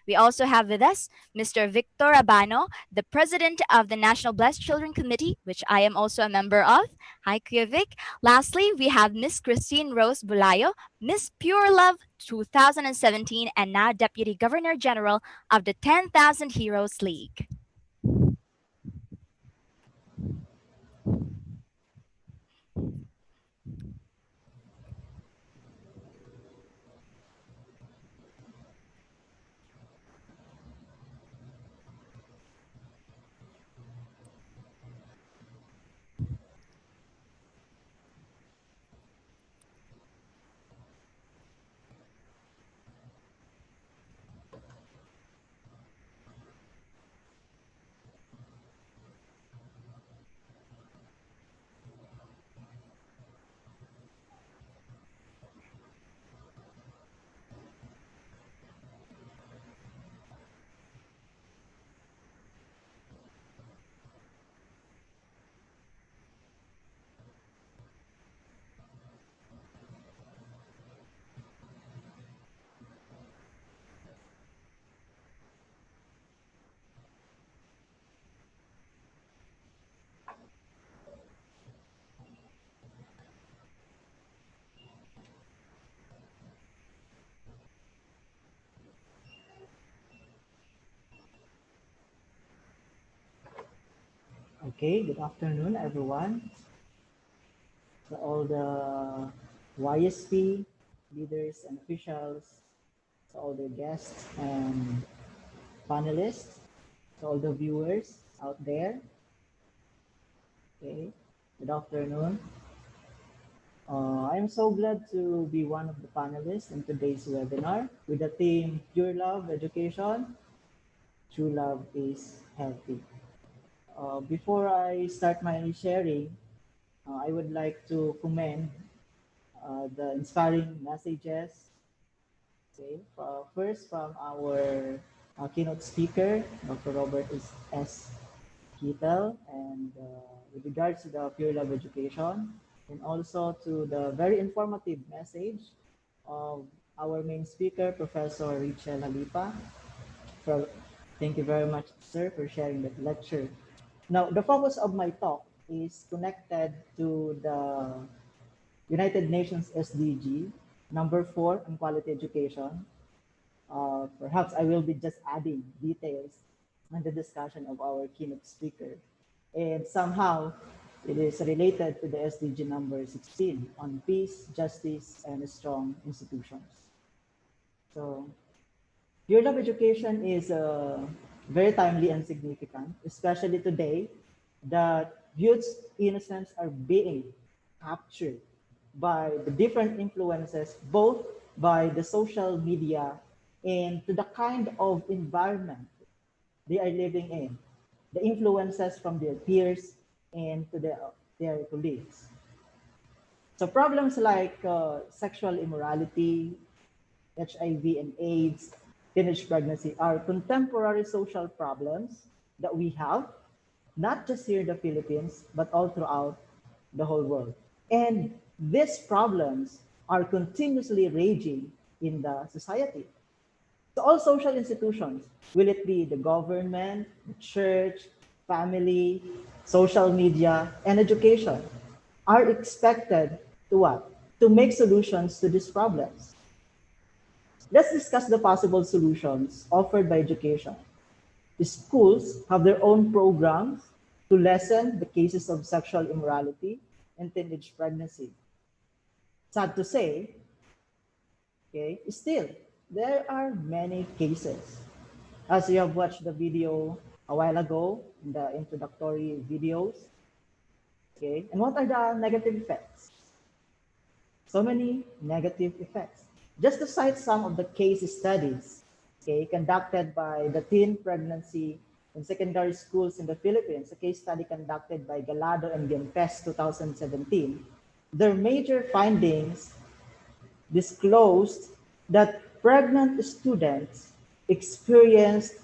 We also have with us Mr. Victor Abano, the President of the National Blessed Children Committee, which I am also a member of. Hi, Kuya Vic. Lastly, we have Miss Christine Rose Bulayo, Miss Pure Love 2017, and now Deputy Governor General of the 10,000 Heroes League. Okay, good afternoon, everyone. To all the YSP leaders and officials, to all the guests and panelists, to all the viewers out there. Okay, good afternoon. I'm so glad to be one of the panelists in today's webinar with the theme Pure Love Education, True Love is Healthy. Before I start my sharing, I would like to commend the inspiring messages. Okay, first from our keynote speaker, Dr. Robert S. Kittel, and with regards to the pure love education, and also to the very informative message of our main speaker, Professor Richel Halipa. Thank you very much, sir, for sharing that lecture. Now, the focus of my talk is connected to the United Nations SDG number 4 on quality education. Perhaps I will be just adding details on the discussion of our keynote speaker. And somehow, It is related to the SDG number 16 on peace, justice, and strong institutions. So, pure love education is very timely and significant, especially today that youth's innocence are being captured by the different influences, both by the social media and to the kind of environment they are living in, the influences from their peers and to their colleagues. So problems like sexual immorality, HIV and AIDS, teenage pregnancy are contemporary social problems that we have, not just here in the Philippines, but all throughout the whole world. And these problems are continuously raging in the society. So all social institutions, will it be the government, the church, family, social media, and education, are expected to what? To make solutions to these problems. Let's discuss the possible solutions offered by education. The schools have their own programs to lessen the cases of sexual immorality and teenage pregnancy. Sad to say, okay, still, there are many cases. As you have watched the video a while ago, in the introductory videos, okay, and what are the negative effects? So many negative effects. Just to cite some of the case studies, okay, conducted by the teen pregnancy in secondary schools in the Philippines, a case study conducted by Galado and Gempes 2017, their major findings disclosed that pregnant students experienced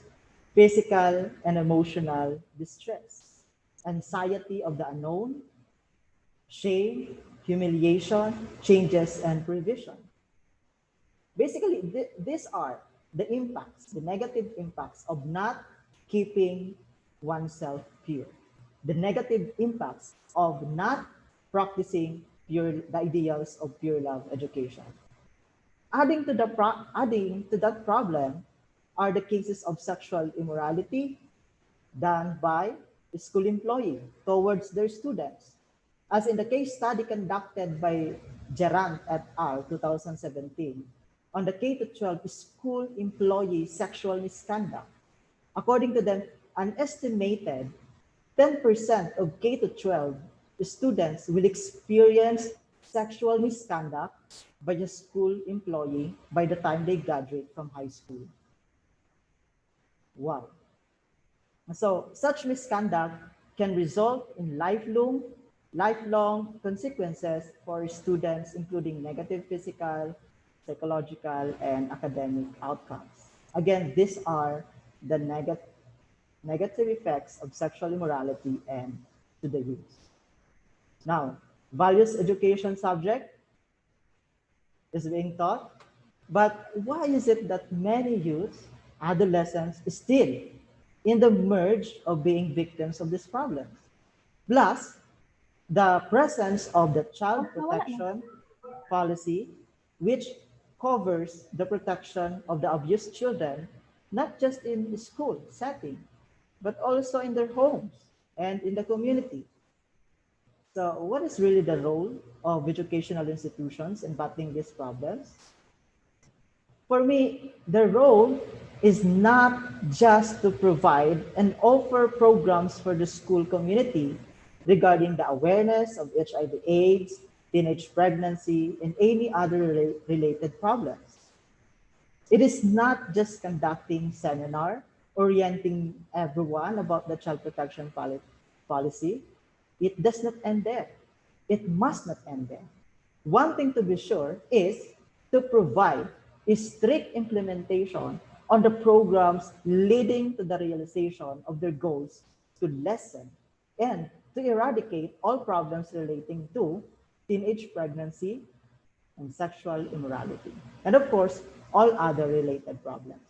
physical and emotional distress, anxiety of the unknown, shame, humiliation, changes, and prevision. Basically, these are the impacts, the negative impacts of not keeping oneself pure. The negative impacts of not practicing the ideals of pure love education. Adding to that problem are the cases of sexual immorality done by school employee towards their students. As in the case study conducted by Gerant et al. 2017 on the K-12 school employee sexual misconduct. According to them, an estimated 10% of K-12 students will experience sexual misconduct by a school employee by the time they graduate from high school. Wow. So such misconduct can result in lifelong consequences for students, including negative physical, psychological, and academic outcomes. Again, these are the negative effects of sexual immorality and to the youth. Now, values education subject is being taught, but why is it that many youths, adolescents, still in the merge of being victims of these problems? Plus, the presence of the child protection policy, which covers the protection of the abused children, not just in the school setting, but also in their homes and in the community. So what is really the role of educational institutions in battling these problems? For me, the role is not just to provide and offer programs for the school community regarding the awareness of HIV/AIDS, teenage pregnancy, and any other related problems. It is not just conducting seminar, orienting everyone about the child protection policy. It does not end there. It must not end there. One thing to be sure is to provide a strict implementation on the programs leading to the realization of their goals to lessen and to eradicate all problems relating to teenage pregnancy and sexual immorality. And of course, all other related problems.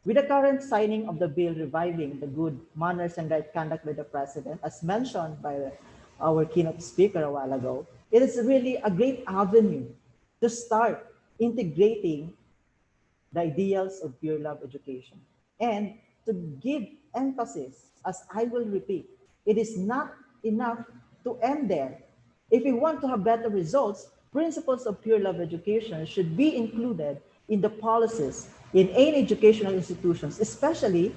With the current signing of the bill reviving the good manners and right conduct by the President, as mentioned by our keynote speaker a while ago, it is really a great avenue to start integrating the ideals of pure love education and to give emphasis, as I will repeat, it is not enough to end there. If we want to have better results, principles of pure love education should be included in the policies in any educational institutions, especially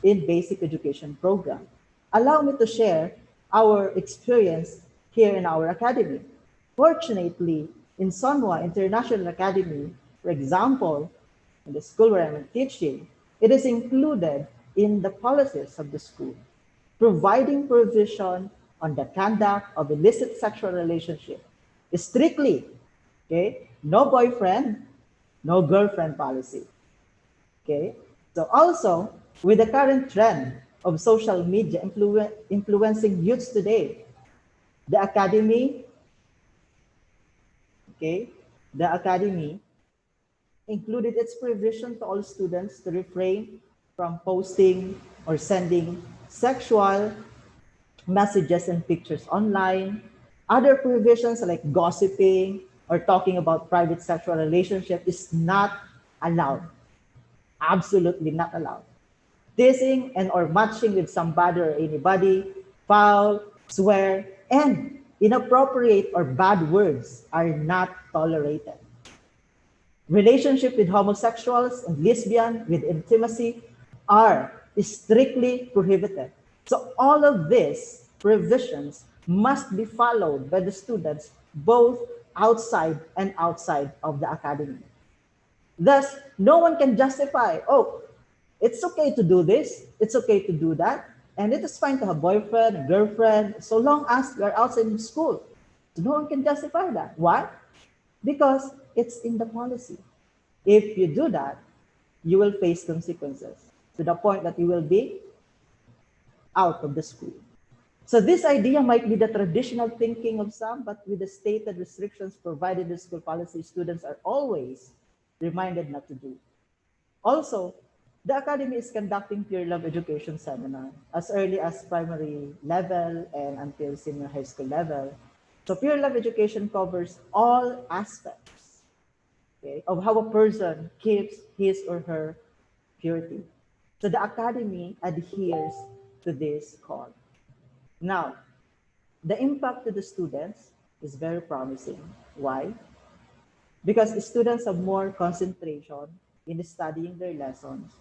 in basic education program. Allow me to share our experience here in our academy. Fortunately, in Sonwa International Academy, for example, in the school where I'm teaching, it is included in the policies of the school, providing provision on the conduct of illicit sexual relationship. Strictly, okay, no boyfriend, no girlfriend policy. Okay, so also with the current trend of social media influencing youths today, the academy, okay, the academy included its provision to all students to refrain from posting or sending sexual messages and pictures online. Other provisions like gossiping or talking about private sexual relationship is not allowed. Absolutely not allowed. Teasing and or matching with somebody or anybody, foul, swear, and inappropriate or bad words are not tolerated. Relationship with homosexuals and lesbian with intimacy are strictly prohibited. So all of these provisions must be followed by the students both outside and outside of the academy. Thus, no one can justify, oh, it's okay to do this, it's okay to do that, and it is fine to have boyfriend and girlfriend so long as we are outside in school. So no one can justify that. Why? Because it's in the policy. If you do that, you will face consequences to the point that you will be out of the school. So this idea might be the traditional thinking of some, but with the stated restrictions provided in the school policy, students are always reminded not to do. Also, the academy is conducting pure love education seminar as early as primary level and until senior high school level. So pure love education covers all aspects, okay, of how a person keeps his or her purity. So the academy adheres to this call. Now, the impact to the students is very promising. Why? Because the students have more concentration in studying their lessons,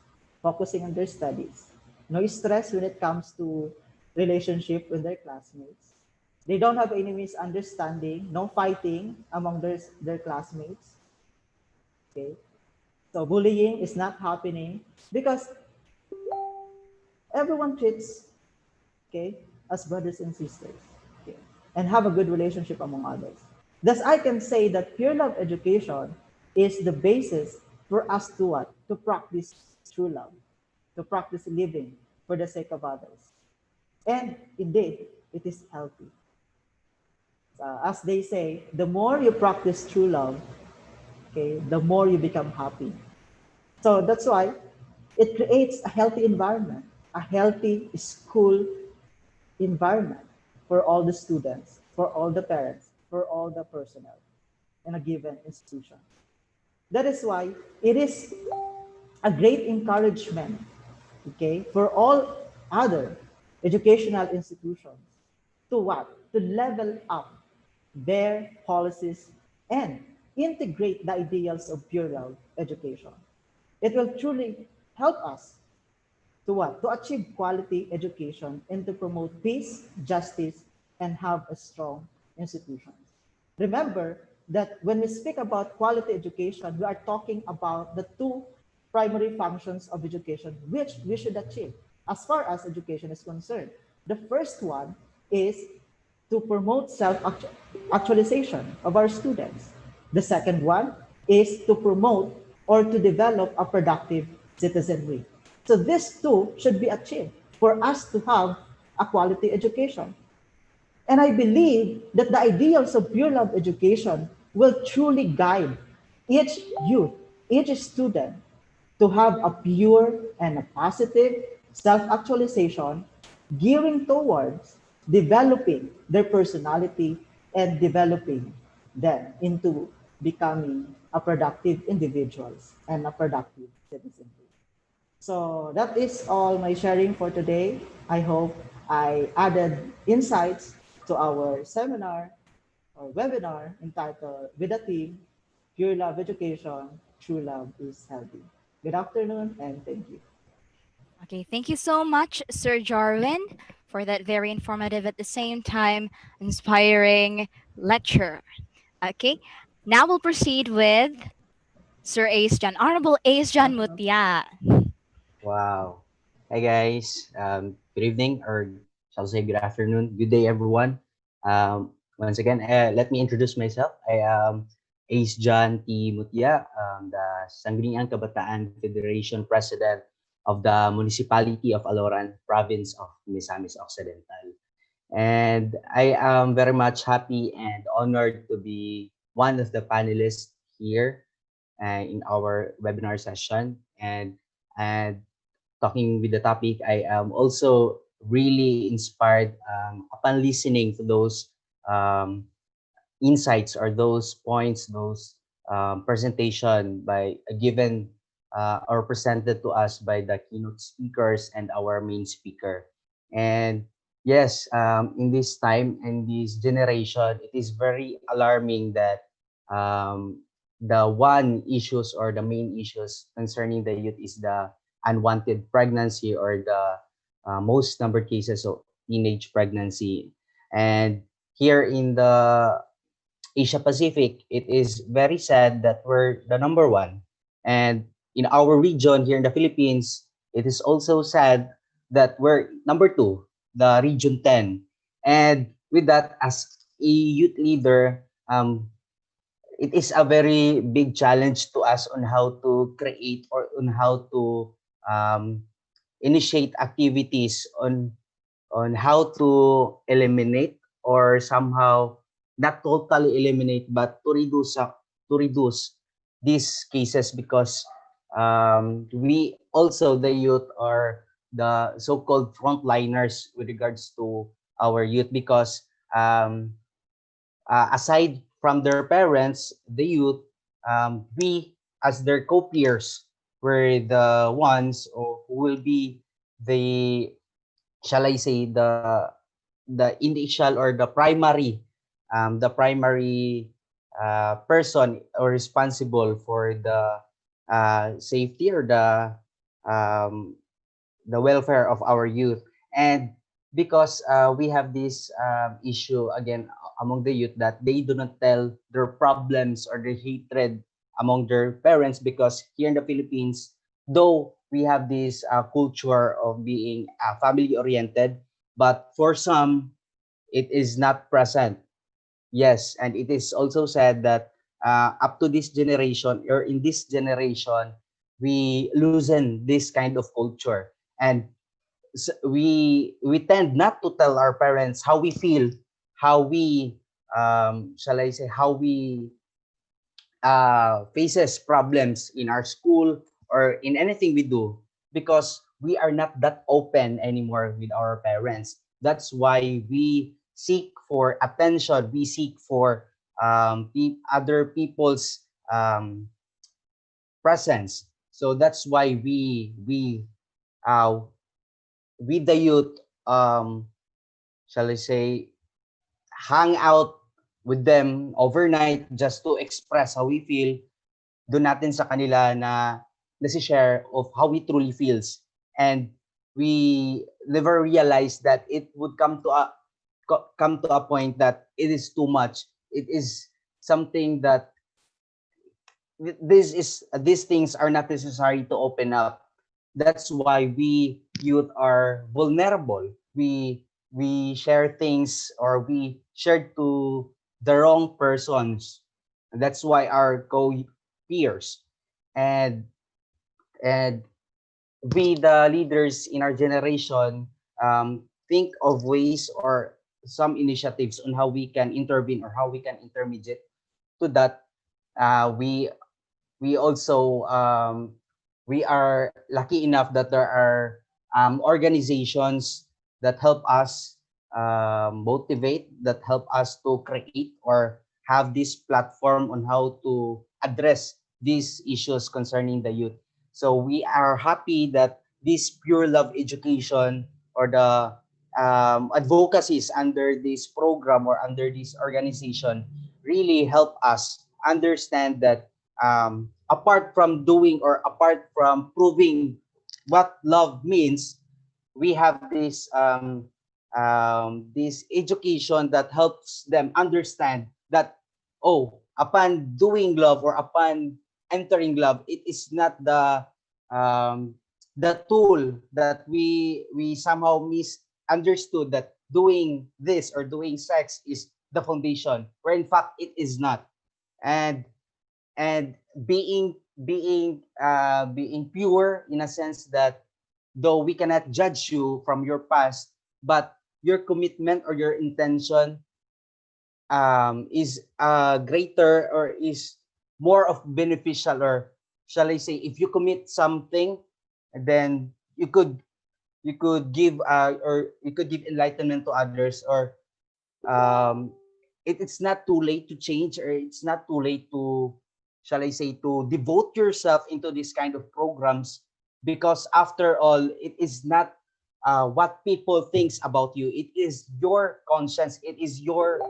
focusing on their studies. No stress when it comes to relationship with their classmates. They don't have any misunderstanding, no fighting among their classmates. Okay. So bullying is not happening because everyone treats, okay, as brothers and sisters, okay, and have a good relationship among others. Thus, I can say that pure love education is the basis for us to what? To practice true love, to practice living for the sake of others. And indeed, it is healthy. As they say, the more you practice true love, okay, the more you become happy. So that's why it creates a healthy environment, a healthy school environment for all the students, for all the parents, for all the personnel in a given institution. That is why it is a great encouragement, okay, for all other educational institutions to what? To level up their policies and integrate the ideals of pure love education. It will truly help us to what? To achieve quality education and to promote peace, justice, and have a strong institutions. Remember that when we speak about quality education, we are talking about the two primary functions of education which we should achieve as far as education is concerned. The first one is to promote self-actualization of our students. The second one is to promote or to develop a productive citizenry. So these two should be achieved for us to have a quality education. And I believe that the ideals of pure love education will truly guide each youth, each student to have a pure and a positive self-actualization gearing towards developing their personality and developing them into becoming a productive individuals and a productive citizenry. So that is all my sharing for today. I hope I added insights to our seminar or webinar entitled with the theme Pure Love Education, True Love is Healthy. Good afternoon and thank you. Okay, thank you so much, Sir Jarwin, for that very informative at the same time inspiring lecture. Okay, now we'll proceed with Sir Ace John, Honorable Ace John Mutia. Wow. Hi guys. Good evening, or shall I say good afternoon, good day everyone. Once again, let me introduce myself. I am Ace John T. Mutia, the Sangguniang Kabataan Federation President of the Municipality of Aloran, Province of Misamis Occidental. And I am very much happy and honored to be one of the panelists here in our webinar session. And talking with the topic, I am also really inspired upon listening to those um, insights or those points, those presentation by given or presented to us by the keynote speakers and our main speaker. And yes, in this time and this generation, it is very alarming that the one issues or the main issues concerning the youth is the unwanted pregnancy or the most number cases of teenage pregnancy. And here in the Asia Pacific, it is very sad that we're the number one. And in our region here in the Philippines, it is also sad that we're number two, the region 10. And with that, as a youth leader, it is a very big challenge to us on how to create or on how to um, initiate activities on how to eliminate or somehow not totally eliminate but to reduce these cases because we also the youth are the so-called frontliners with regards to our youth because aside from their parents, the youth, we as their co-peers were the ones who will be the, shall I say, the initial or the primary person or responsible for the safety or um, the welfare of our youth. And because we have this issue again among the youth that they do not tell their problems or their hatred among their parents because here in the Philippines, though we have this culture of being family oriented, but for some, it is not present. Yes, and it is also said that up to this generation or in this generation, we loosen this kind of culture. And we tend not to tell our parents how we feel, how we shall I say how we faces problems in our school or in anything we do because we are not that open anymore with our parents. That's why we seek for attention. We seek for other people's presence. So that's why uh, with the youth, shall I say, hang out with them overnight just to express how we feel, doon natin sa kanila na share of how we truly feels. And we never realized that it would come to a point that it is too much. It is something that these things are not necessary to open up. That's why we youth are vulnerable. We share things or we share to the wrong persons. That's why our co-peers and and we the leaders in our generation think of ways or some initiatives on how we can intervene or how we can intermediate to that. We also we are lucky enough that there are organizations that help us motivate, that help us to create or have this platform on how to address these issues concerning the youth. So we are happy that this pure love education or the advocacies under this program or under this organization really help us understand that apart from doing or apart from proving what love means, we have this education that helps them understand that, oh, upon doing love or upon entering love, it is not the tool that we somehow misunderstood that doing this or doing sex is the foundation, where in fact it is not. And and being pure in a sense that though we cannot judge you from your past, but your commitment or your intention is greater or is more of beneficial, or shall I say, if you commit something, then you could give or you could give enlightenment to others, or it's not too late to change, or it's not too late to, shall I say, to devote yourself into this kind of programs, because after all, it is not what people thinks about you. It is your conscience, it is your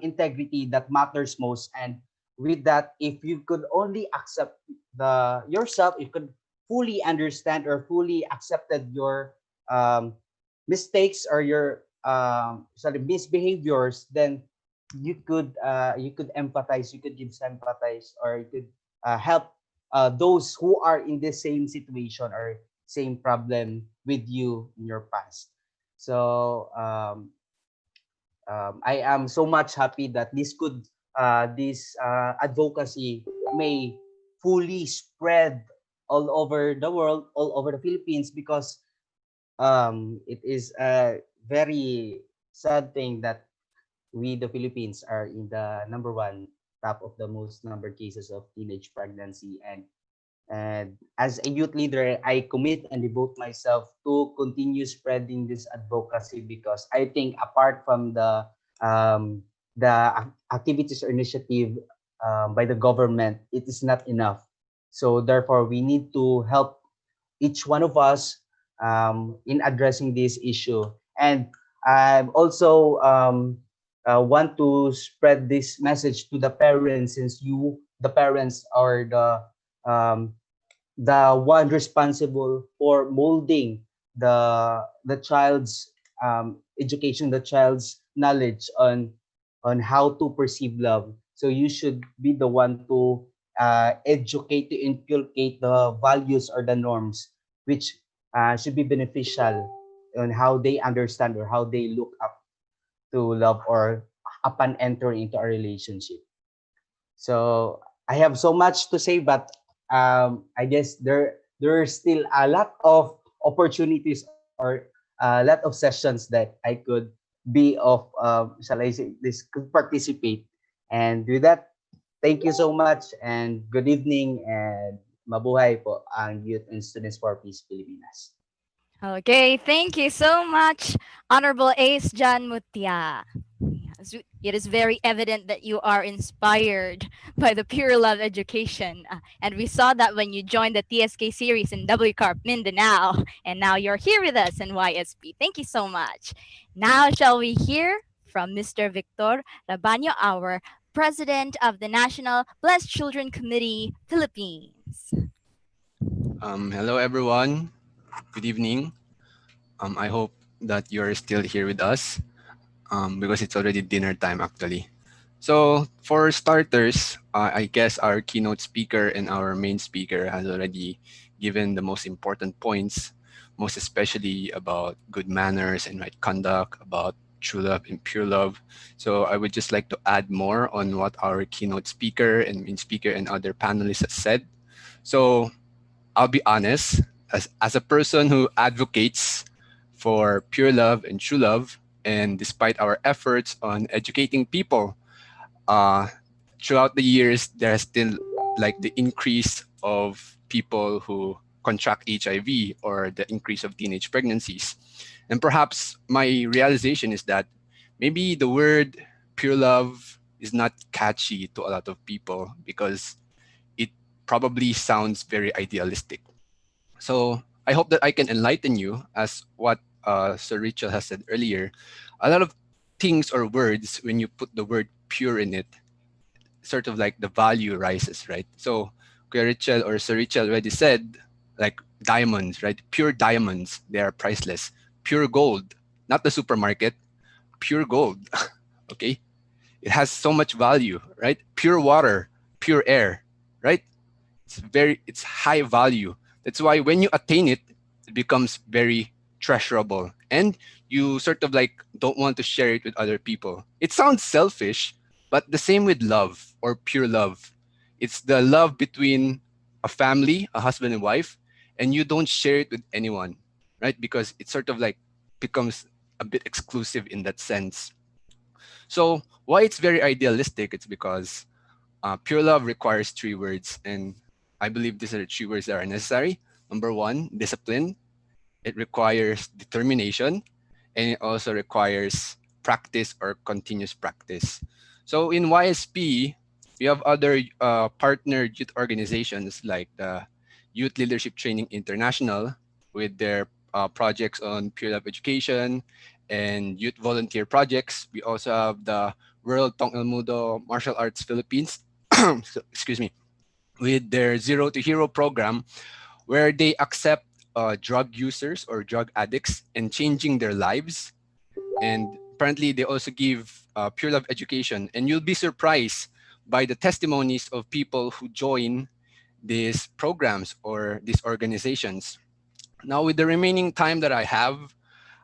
integrity that matters most. And with that, if you could only accept the yourself, you could fully understand or fully accepted your mistakes or your sorry, misbehaviors, then you could empathize, you could give sympathize, or you could help those who are in the same situation or same problem with you in your past. So I am so much happy that this advocacy may fully spread all over the world, all over the Philippines, because it is a very sad thing that we, the Philippines, are in the number one top of the most number cases of teenage pregnancy. And as a youth leader, I commit and devote myself to continue spreading this advocacy, because I think apart from the activities or initiative by the government, it is not enough. So therefore, we need to help each one of us in addressing this issue. And I also want to spread this message to the parents, since the parents, are the one responsible for molding the child's education, the child's knowledge on how to perceive love. So you should be the one to educate, to inculcate the values or the norms which should be beneficial on how they understand or how they look up to love, or upon entering into a relationship. So I have so much to say, but I guess there are still a lot of opportunities, or a lot of sessions that I could be of, shall I say, this could participate. And with that, thank you so much, and good evening, and mabuhay po ang Youth and Students for Peace Pilipinas. Okay, thank you so much, Honorable Ace John Mutia. It is very evident that you are inspired by the Pure Love education. And we saw that when you joined the TSK series in W Carp Mindanao. And now you're here with us in YSP. Thank you so much. Now, shall we hear from Mr. Victor Rabanyo, our President of the National Blessed Children Committee, Philippines. Hello, everyone. Good evening. I hope that you're still here with us because it's already dinner time, actually. So for starters, I guess our keynote speaker and our main speaker has already given the most important points, most especially about good manners and right conduct, about true love and pure love. So I would just like to add more on what our keynote speaker and main speaker and other panelists have said. So I'll be honest, as a person who advocates for pure love and true love, and despite our efforts on educating people, throughout the years, there has still like the increase of people who contract HIV or the increase of teenage pregnancies. And perhaps my realization is that maybe the word pure love is not catchy to a lot of people because it probably sounds very idealistic. So I hope that I can enlighten you as what Sir Rachel has said earlier, a lot of things or words, when you put the word pure in it, sort of like the value rises, right? So Kuya Richel or Sir Richel already said, like diamonds, right? Pure diamonds, they are priceless. Pure gold, not the supermarket, pure gold, okay? It has so much value, right? Pure water, pure air, right? It's high value. That's why when you attain it, it becomes very treasurable. And you sort of like don't want to share it with other people. It sounds selfish, but the same with love or pure love. It's the love between a family, a husband and wife, and you don't share it with anyone, right? Because it sort of like becomes a bit exclusive in that sense. So why it's very idealistic, it's because pure love requires three words, and I believe these are the three words that are necessary. Number one, discipline. It requires determination, and it also requires practice or continuous practice. So in YSP, we have other partnered youth organizations like the Youth Leadership Training International with their projects on peer love education and youth volunteer projects. We also have the World Tong El Mudo Martial Arts Philippines, excuse me, with their Zero to Hero program, where they accept drug users or drug addicts and changing their lives. And apparently, they also give pure love education. And you'll be surprised by the testimonies of people who join these programs or these organizations. Now, with the remaining time that I have,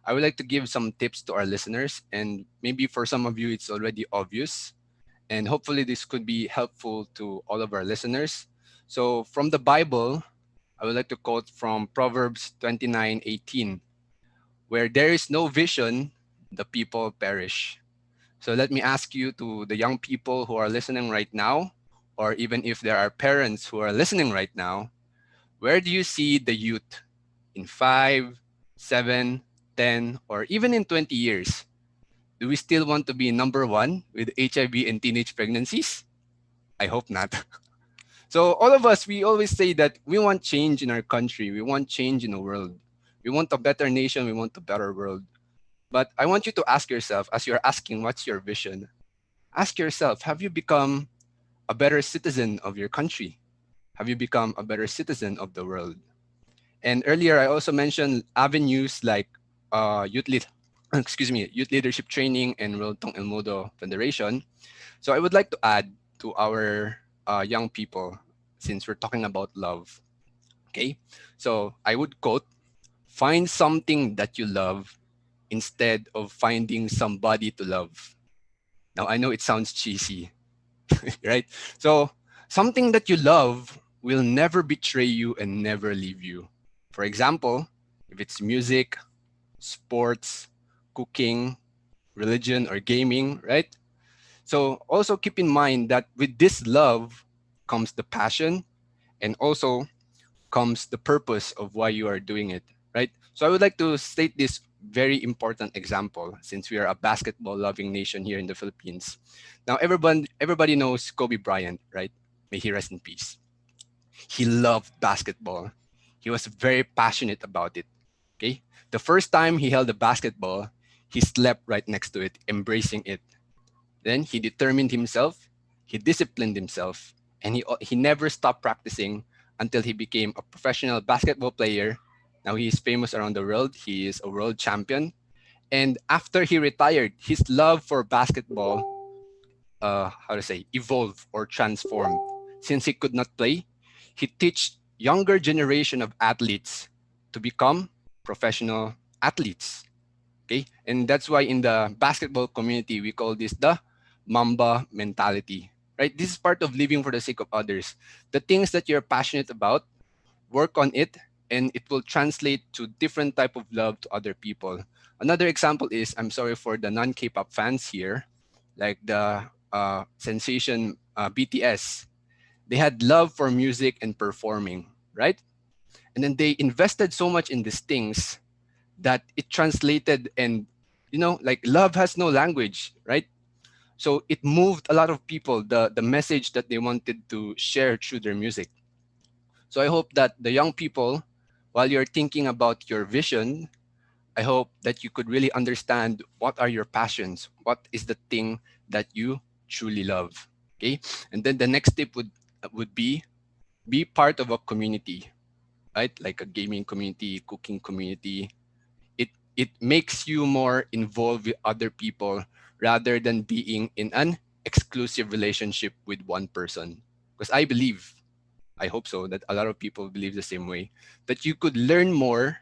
I would like to give some tips to our listeners. And maybe for some of you, it's already obvious. And hopefully, this could be helpful to all of our listeners. So, from the Bible, I would like to quote from Proverbs 29:18, where there is no vision, the people perish. So let me ask you, to the young people who are listening right now, or even if there are parents who are listening right now, where do you see the youth in 5, 7, 10, or even in 20 years? Do we still want to be number one with HIV and teenage pregnancies? I hope not. So all of us, we always say that we want change in our country. We want change in the world. We want a better nation. We want a better world. But I want you to ask yourself, as you're asking, what's your vision? Ask yourself, have you become a better citizen of your country? Have you become a better citizen of the world? And earlier, I also mentioned avenues like youth leadership training and World Tong El Modo Federation. So I would like to add to our young people, since we're talking about love. Okay, so I would quote, find something that you love instead of finding somebody to love. Now, I know it sounds cheesy, right? So something that you love will never betray you and never leave you. For example, if it's music, sports, cooking, religion, or gaming, right? So also keep in mind that with this love comes the passion, and also comes the purpose of why you are doing it, right? So I would like to state this very important example, since we are a basketball loving nation here in the Philippines. Now everybody knows Kobe Bryant, right? May he rest in peace. He loved basketball. He was very passionate about it. Okay? The first time he held a basketball, he slept right next to it, embracing it. Then he determined himself, he disciplined himself, and he never stopped practicing until he became a professional basketball player. Now he is famous around the world. He is a world champion. And after he retired, his love for basketball, evolved or transformed. Since he could not play, he teach younger generation of athletes to become professional athletes. Okay, and that's why in the basketball community we call this the Mamba mentality. Right, this is part of living for the sake of others. The things that you're passionate about, work on it, and it will translate to different type of love to other people. Another example is, I'm sorry for the non-K-pop fans here, like the sensation BTS. They had love for music and performing, right? And then they invested so much in these things that it translated, and like love has no language, right? So it moved a lot of people, the message that they wanted to share through their music. So I hope that the young people, while you're thinking about your vision, I hope that you could really understand what are your passions, what is the thing that you truly love. Okay, and then the next tip would be part of a community, right? Like a gaming community, cooking community. It makes you more involved with other people rather than being in an exclusive relationship with one person. Because I hope so, that a lot of people believe the same way, that you could learn more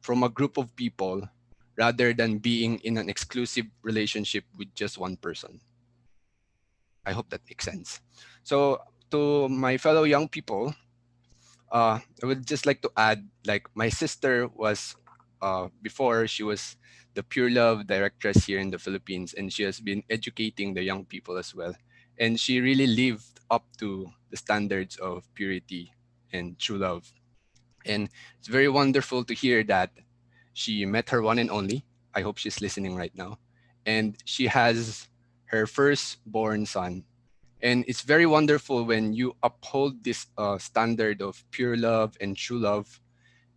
from a group of people rather than being in an exclusive relationship with just one person. I hope that makes sense. So to my fellow young people, I would just like to add, like my sister was, before she was the Pure Love directress here in the Philippines, and she has been educating the young people as well. And she really lived up to the standards of purity and true love. And it's very wonderful to hear that she met her one and only. I hope she's listening right now. And she has her firstborn son. And it's very wonderful when you uphold this standard of pure love and true love.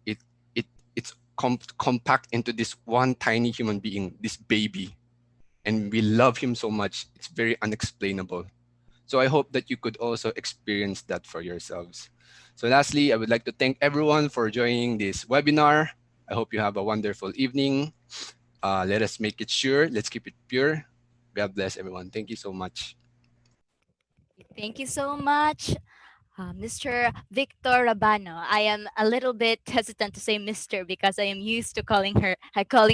It it it's compact into this one tiny human being, this baby, and we love him so much. It's very unexplainable. So I hope that you could also experience that for yourselves. So lastly, I would like to thank everyone for joining this webinar. I hope you have a wonderful evening. Let us make it sure. Let's keep it pure. God bless everyone. Thank you so much. Thank you so much, Mr. Victor Rabano. I am a little bit hesitant to say Mr. because I am used to calling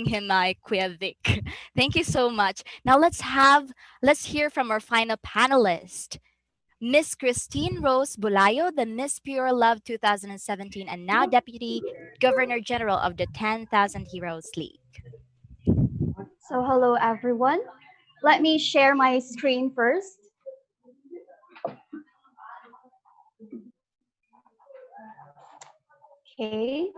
him my Kuya Vic. Thank you so much. Now let's hear from our final panelist, Miss Christine Rose Bulayo, the Miss Pure Love 2017 and now Deputy Governor General of the 10,000 Heroes League. So hello everyone. Let me share my screen first. Okay.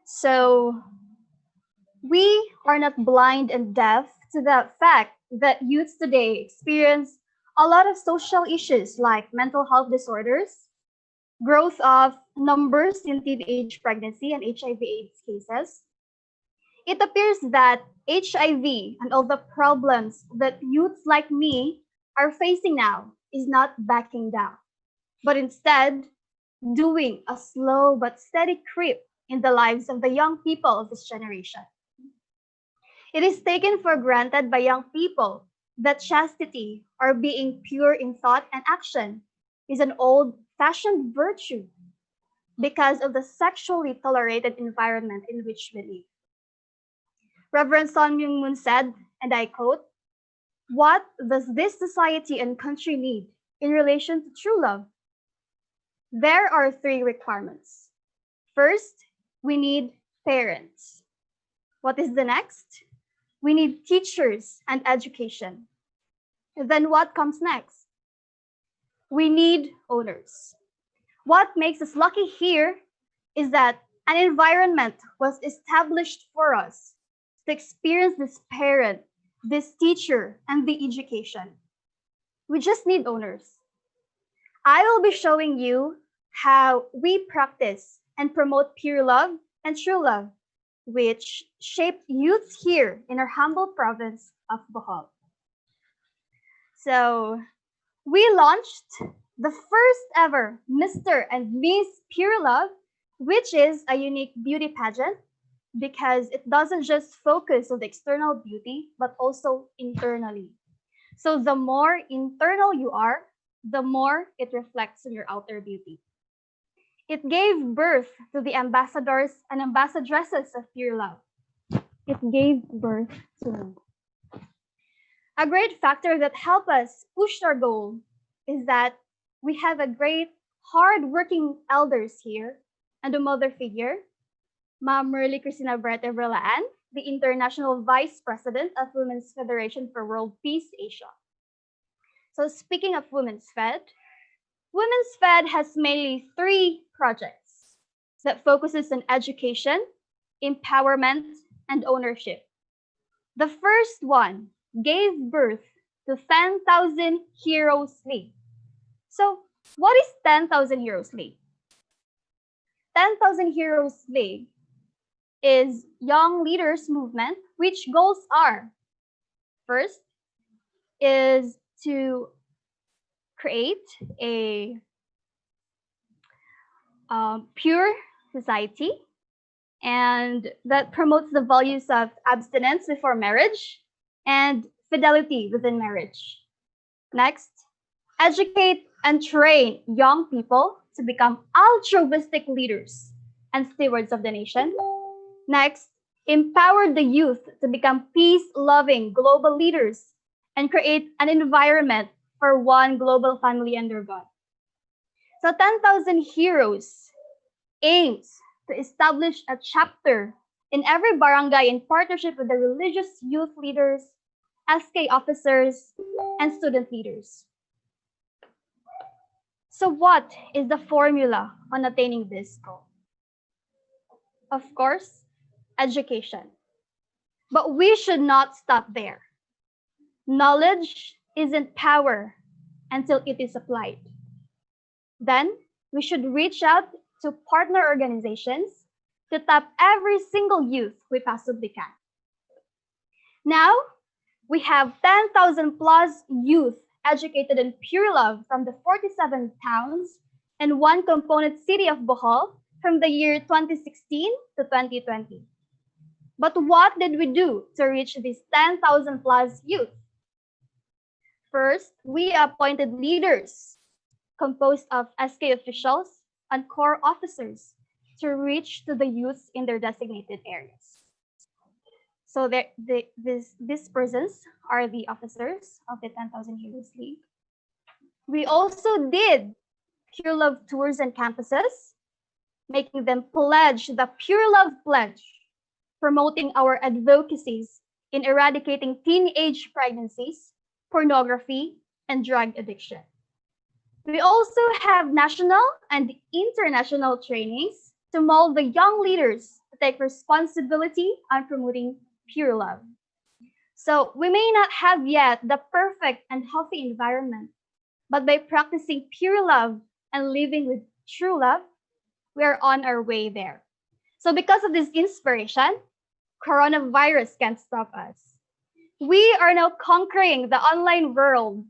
So we are not blind and deaf to the fact that youths today experience a lot of social issues like mental health disorders, growth of numbers in teenage pregnancy and HIV/AIDS cases. It appears that HIV and all the problems that youths like me are facing now is not backing down, but instead doing a slow but steady creep in the lives of the young people of this generation. It is taken for granted by young people that chastity or being pure in thought and action is an old-fashioned virtue because of the sexually tolerated environment in which we live. Reverend Son Myung-moon said, and I quote, "What does this society and country need in relation to true love? There are three requirements. First, we need parents. What is the next? We need teachers and education. Then what comes next? We need owners. What makes us lucky here is that an environment was established for us to experience this parent, this teacher, and the education. We just need owners. I will be showing you how we practice and promote pure love and true love, which shaped youth here in our humble province of Bohol. So we launched the first ever Mr. and Miss Pure Love, which is a unique beauty pageant because it doesn't just focus on the external beauty, but also internally. So the more internal you are, the more it reflects on your outer beauty. It gave birth to the ambassadors and ambassadresses of Pure Love. It gave birth to me. A great factor that helped us push our goal is that we have a great, hard-working elders here and a mother figure, Ma'am Merly Cristina Brete Verlaan, the International Vice President of Women's Federation for World Peace Asia. So speaking of Women's Fed has mainly three projects that focuses on education, empowerment, and ownership. The first one gave birth to 10,000 Heroes League. So, what is 10,000 Heroes League? 10,000 Heroes League is young leaders movement, which goals are: first is to create a pure society, and that promotes the values of abstinence before marriage and fidelity within marriage. Next, educate and train young people to become altruistic leaders and stewards of the nation. Next, empower the youth to become peace-loving global leaders and create an environment for one global family under God. So 10,000 Heroes aims to establish a chapter in every barangay in partnership with the religious youth leaders, SK officers, and student leaders. So what is the formula on attaining this goal? Of course, education. But we should not stop there. Knowledge isn't power until it is applied. Then we should reach out to partner organizations to tap every single youth we possibly can. Now, we have 10,000 plus youth educated in pure love from the 47 towns and one component city of Bohol from the year 2016 to 2020. But what did we do to reach these 10,000 plus youth? First, we appointed leaders composed of SK officials and core officers to reach to the youths in their designated areas. So these persons are the officers of the 10,000 Heroes League. We also did Pure Love tours and campuses, making them pledge the Pure Love Pledge, promoting our advocacies in eradicating teenage pregnancies, pornography, and drug addiction. We also have national and international trainings to mold the young leaders to take responsibility on promoting pure love. So we may not have yet the perfect and healthy environment, but by practicing pure love and living with true love, we are on our way there. So because of this inspiration, coronavirus can't stop us. We are now conquering the online world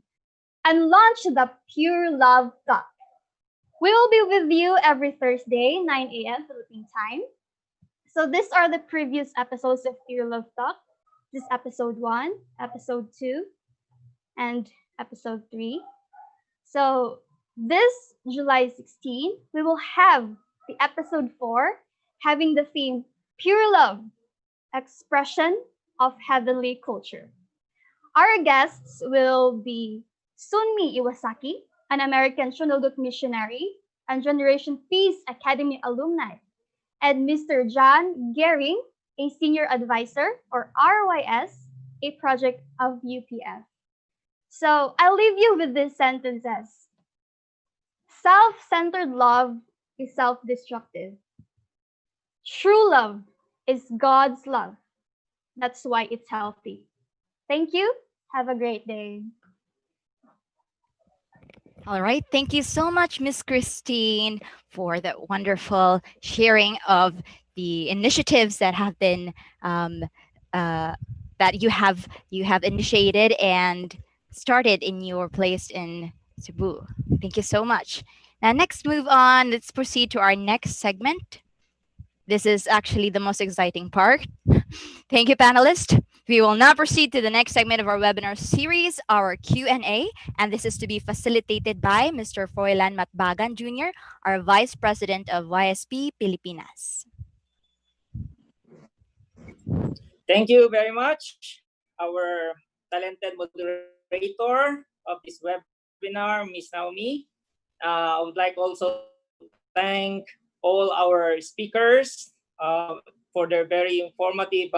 and launch the Pure Love Talk. We will be with you every Thursday, 9 a.m. Philippine time. So these are the previous episodes of Pure Love Talk. This is episode 1, episode 2, and episode 3. So this July 16, we will have the episode 4, having the theme Pure Love, Expression of Heavenly Culture. Our guests will be Sunmi Iwasaki, an American Shunoguk missionary and Generation Peace Academy alumni, and Mr. John Gehring, a senior advisor, or RYS, a project of UPF. So I'll leave you with these sentences. Self-centered love is self-destructive. True love is God's love. That's why it's healthy. Thank you. Have a great day. All right. Thank you so much, Miss Christine, for that wonderful sharing of the initiatives that have been that you have initiated and started in your place in Cebu. Thank you so much. Now, next, move on. Let's proceed to our next segment. This is actually the most exciting part. Thank you, panelists. We will now proceed to the next segment of our webinar series, our Q&A, and this is to be facilitated by Mr. Froilan Matbagan Jr., our Vice President of YSP Pilipinas. Thank you very much, our talented moderator of this webinar, Ms. Naomi. I would like also to thank all our speakers for their very informative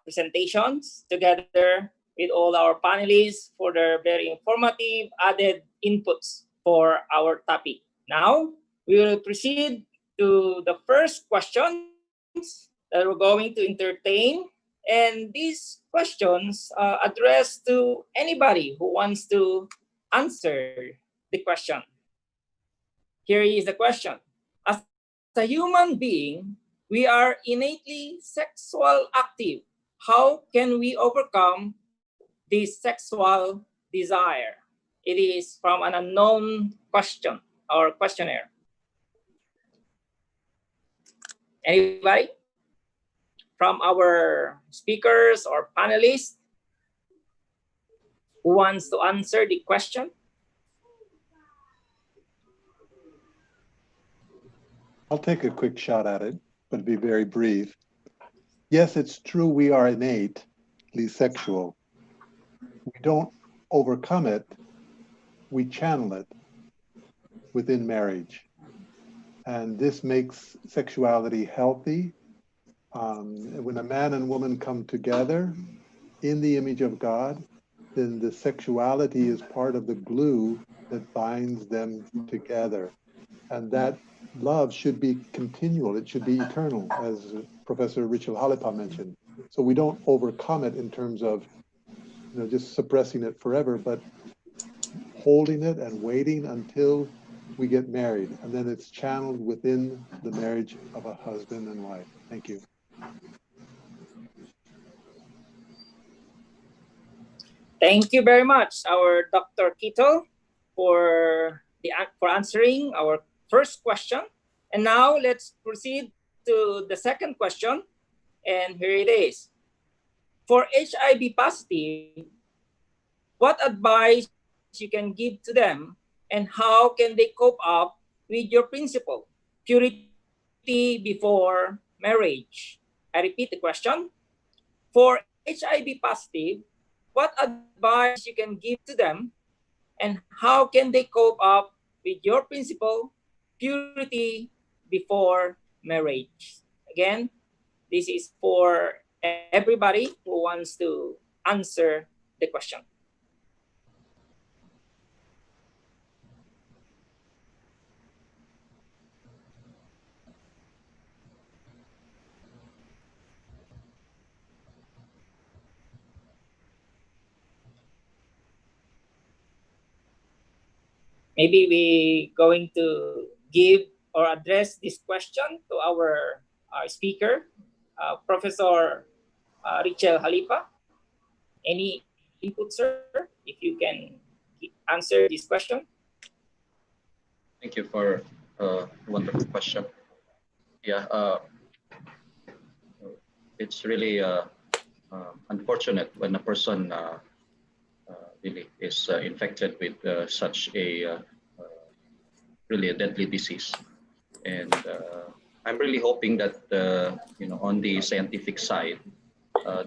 presentations, together with all our panelists for their very informative added inputs for our topic. Now, we will proceed to the first questions that we're going to entertain And these questions address to anybody who wants to answer the question. Here is the question. As a human being, we are innately sexual active. How can we overcome this sexual desire? It is from an unknown question or questionnaire. Anybody? From our speakers or panelists who wants to answer the question? I'll take a quick shot at it, but be very brief. Yes, it's true we are innately sexual. We don't overcome it, we channel it within marriage. And this makes sexuality healthy. When a man and woman come together in the image of God, then the sexuality is part of the glue that binds them together. And that love should be continual. It should be eternal, as Professor Richel Halipa mentioned. So we don't overcome it in terms of, just suppressing it forever, but holding it and waiting until we get married. And then it's channeled within the marriage of a husband and wife. Thank you. Thank you very much, our Dr. Kito, for answering our first question. And now let's proceed to the second question. And here it is. For HIV positive, what advice you can give to them, and how can they cope up with your principle, purity before marriage? I repeat the question. For HIV positive, what advice you can give to them, and how can they cope up with your principle, purity before marriage? Again, this is for everybody who wants to answer the question. Maybe we going to give or address this question to our speaker, Professor Richel Halipa. Any input, sir, if you can answer this question? Thank you for a wonderful question. Yeah, it's really unfortunate when a person really is infected with such a really a deadly disease. And I'm really hoping that, on the scientific side,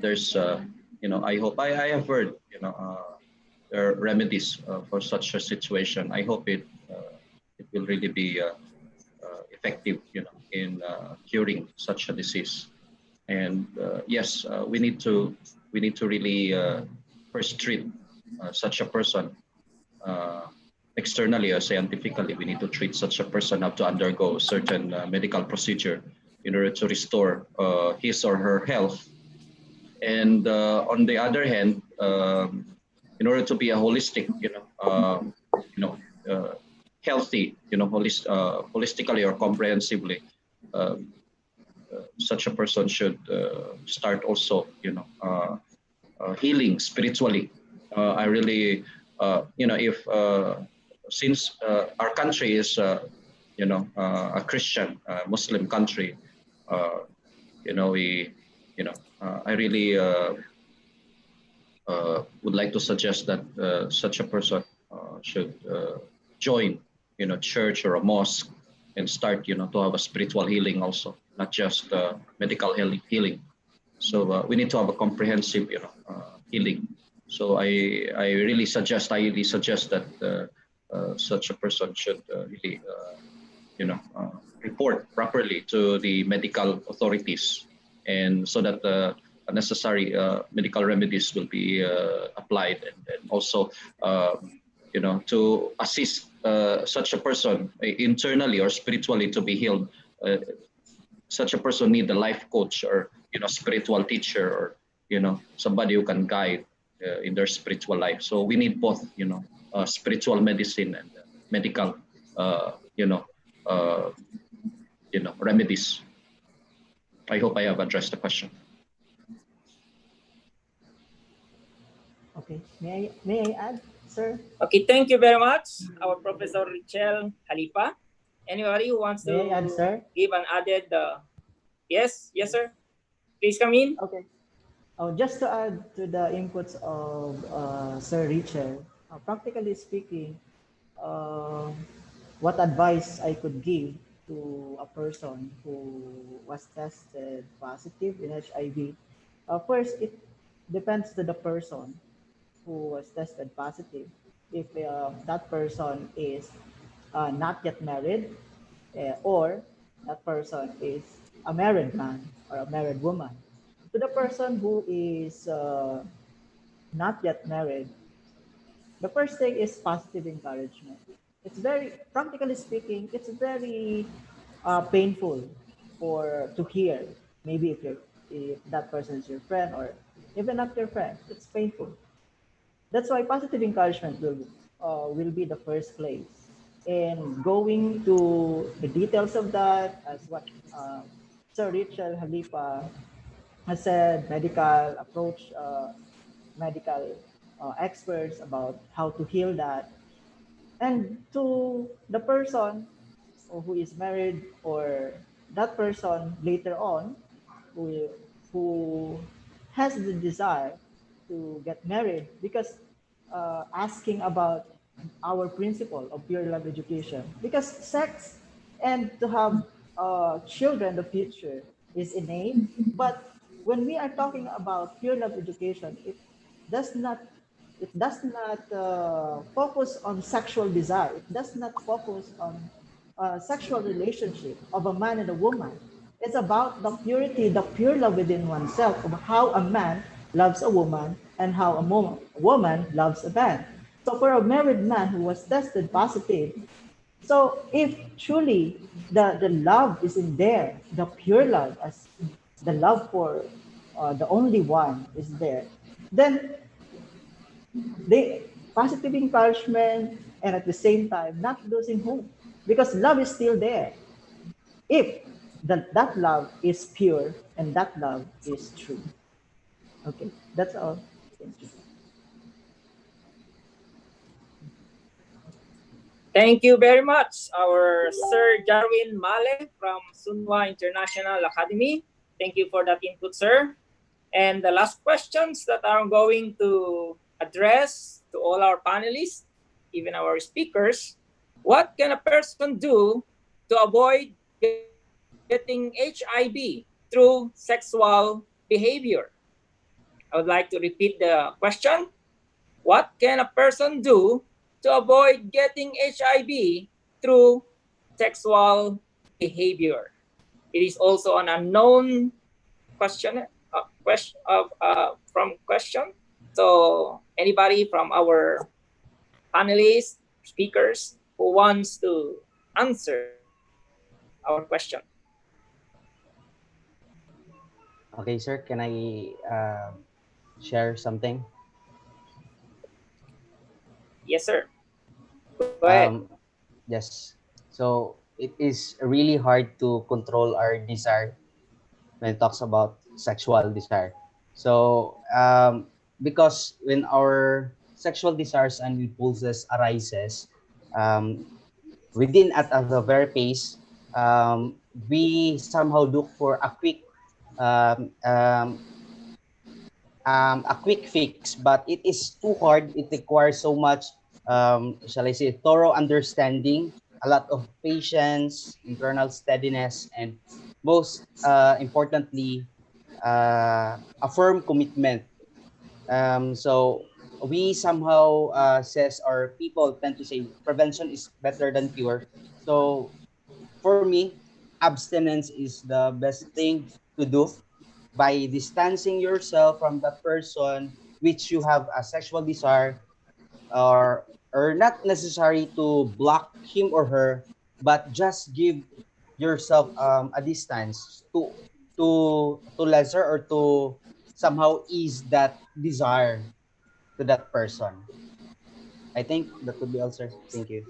there's, I hope, I have heard, there are remedies for such a situation. I hope it will really be effective, in curing such a disease. And yes, we need to really first treat such a person externally or scientifically. We need to treat such a person, have to undergo a certain medical procedure in order to restore his or her health. And on the other hand, in order to be a holistic, healthy, holistically or comprehensively, such a person should start also, healing spiritually. I really, if since our country is, a Christian Muslim country, I really would like to suggest that such a person should join, church or a mosque and start, to have a spiritual healing also, not just medical healing. So we need to have a comprehensive, healing. So I really suggest that such a person should really, report properly to the medical authorities, and so that necessary medical remedies will be applied, and also, to assist such a person internally or spiritually to be healed. Such a person need a life coach or spiritual teacher, or somebody who can guide in their spiritual life. So we need both, spiritual medicine and medical, uh, you know, uh, remedies. I hope I have addressed the question. Okay. May I add, sir? Okay, thank you very much, our Professor Richel Halipa. Anybody who wants May I add, to sir? give an added, yes, sir. Please come in. Okay. Oh, just to add to the inputs of Sir Richard, practically speaking, uh, what advice I could give to a person who was tested positive in HIV? First, it depends to the person who was tested positive. If that person is not yet married, or that person is a married man or a married woman. To the person who is not yet married, the first thing is positive encouragement. It's very, practically speaking, it's very painful for to hear. Maybe if that person is your friend or even not your friend, it's painful. That's why positive encouragement will be the first place. And going to the details of that, as what Sir Richard Halipa has said, medical approach, medical experts about how to heal that. And to the person who is married or that person later on who, who has the desire to get married, because asking about our principle of pure love education, because sex and to have children in the future is innate, but when we are talking about pure love education, does not it does not focus on sexual desire. It does not focus on sexual relationship of a man and a woman. It's about the purity, the pure love within oneself, of how a man loves a woman and how a woman loves a man. So for a married man who was tested positive, so if truly the love is in there, the pure love, as the love for the only one is there, then they positive encouragement and at the same time not losing hope, because love is still there if that love is pure and that love is true. Okay, that's all. Thank you. Thank you very much, our Sir Jarwin Male from Sunwa International Academy. Thank you for that input, sir. And the last questions that I'm going to address to all our panelists, even our speakers, what can a person do to avoid getting HIV through sexual behavior? I would like to repeat the question. What can a person do to avoid getting HIV through sexual behavior? It is also an unknown question, from question. So anybody from our panelists, speakers who wants to answer our question? Okay, sir, can I share something? Yes, sir. Go ahead. Yes. So it is really hard to control our desire when it talks about sexual desire. So because when our sexual desires and impulses arises, um, within at the very pace, we somehow look for um, um, a quick fix, but it is too hard. It requires so much, shall I say, thorough understanding, a lot of patience, internal steadiness, and most importantly, a firm commitment. So we somehow says, or people tend to say prevention is better than cure. So for me, abstinence is the best thing to do by distancing yourself from that person which you have a sexual desire, or not necessary to block him or her, but just give yourself a distance to lesser or to somehow ease that desire to that person. I think that would be all, sir. Thank you.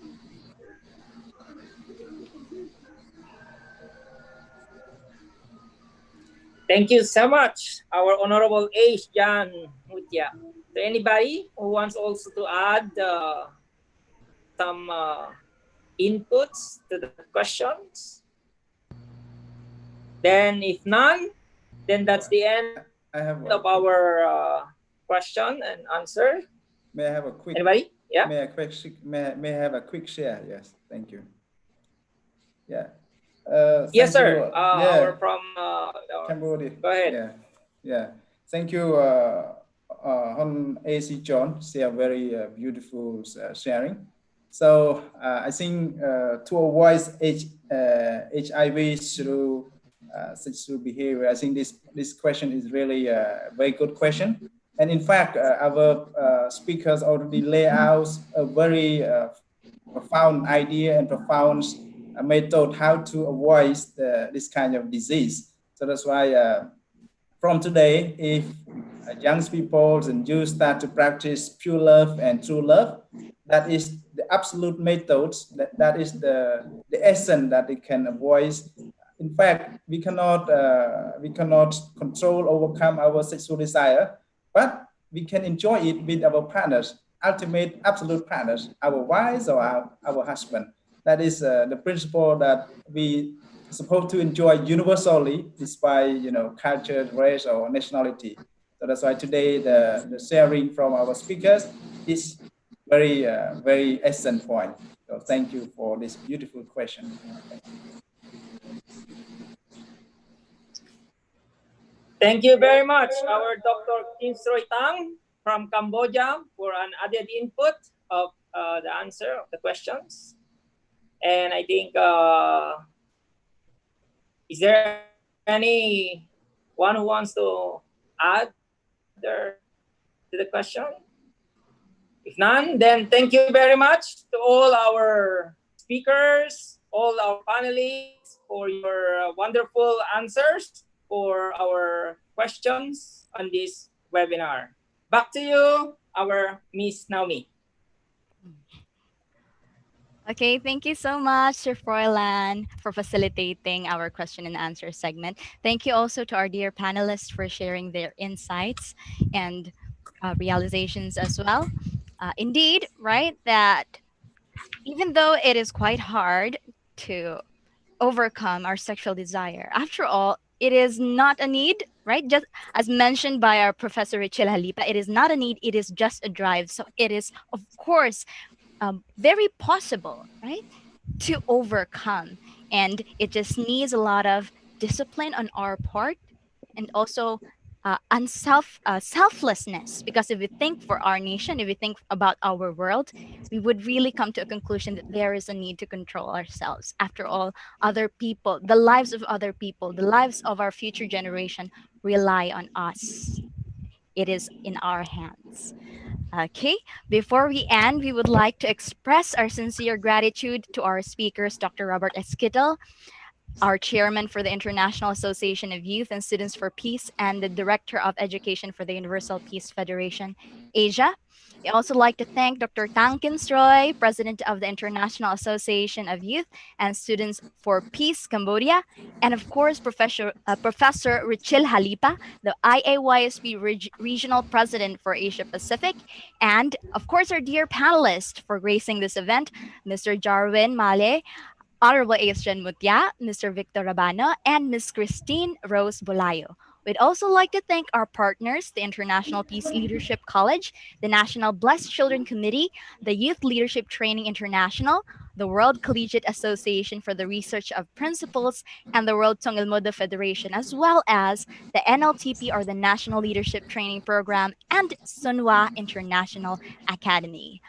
Thank you so much, our Honorable H. Jan Mutya. So anybody who wants also to add some inputs to the questions? Then if none, then that's the end I have of our question and answer. May I have a quick? Anybody? Yeah. May I have a quick share? Yes, thank you. Yeah. Yes, Thank sir. you. Yeah. Our from Cambodia. Go ahead. Yeah. Yeah. Thank you, Hon AC John. Share very beautiful sharing. So I think to avoid HIV through sexual behavior, I think this question is really a very good question. And in fact, our speakers already lay out a very profound idea and profound method how to avoid this kind of disease. So that's why from today, if young people and you start to practice pure love and true love, that is the absolute method, that is the essence that they can avoid. In fact, we cannot control, overcome our sexual desire, but we can enjoy it with our partners, ultimate absolute partners, our wives or our husband. That is the principle that we supposed to enjoy universally, despite culture, race, or nationality. So that's why today the sharing from our speakers is very very essential point. So thank you for this beautiful question. Thank you. Thank you very much, our Dr. Kinsroy Tang from Cambodia, for an added input of the answer of the questions. And I think, is there any one who wants to add to the question? If none, then thank you very much to all our speakers, all our panelists for your wonderful answers for our questions on this webinar. Back to you, our Miss Naomi. Okay, thank you so much, Sir Froilan, for facilitating our question and answer segment. Thank you also to our dear panelists for sharing their insights and realizations as well. Indeed, right, that even though it is quite hard to overcome our sexual desire, after all, it is not a need, right? Just as mentioned by our Professor Richel Halipa, it is not a need, it is just a drive. So it is, of course, very possible, right, to overcome. And it just needs a lot of discipline on our part, and also selflessness. Because if we think for our nation, if we think about our world, we would really come to a conclusion that there is a need to control ourselves. After all, other people, the lives of other people, the lives of our future generation rely on us. It is in our hands. Okay, before we end, we would like to express our sincere gratitude to our speakers, Dr. Robert Esquitel, our chairman for the International Association of Youth and Students for Peace, and the director of education for the Universal Peace Federation, Asia. We also like to thank Dr. Tang Kinsroy, president of the International Association of Youth and Students for Peace, Cambodia, and of course, Professor Richil Halipa, the IAYSP regional president for Asia Pacific, and of course, our dear panelists for gracing this event, Mr. Jarwin Male, Honorable Aisjan Mutya, Mr. Victor Rabano, and Ms. Christine Rose Bolayo. We'd also like to thank our partners, the International Peace Leadership College, the National Blessed Children Committee, the Youth Leadership Training International, the World Collegiate Association for the Research of Principles, and the World Tongilmodo Federation, as well as the NLTP, or the National Leadership Training Program, and Sunwa International Academy.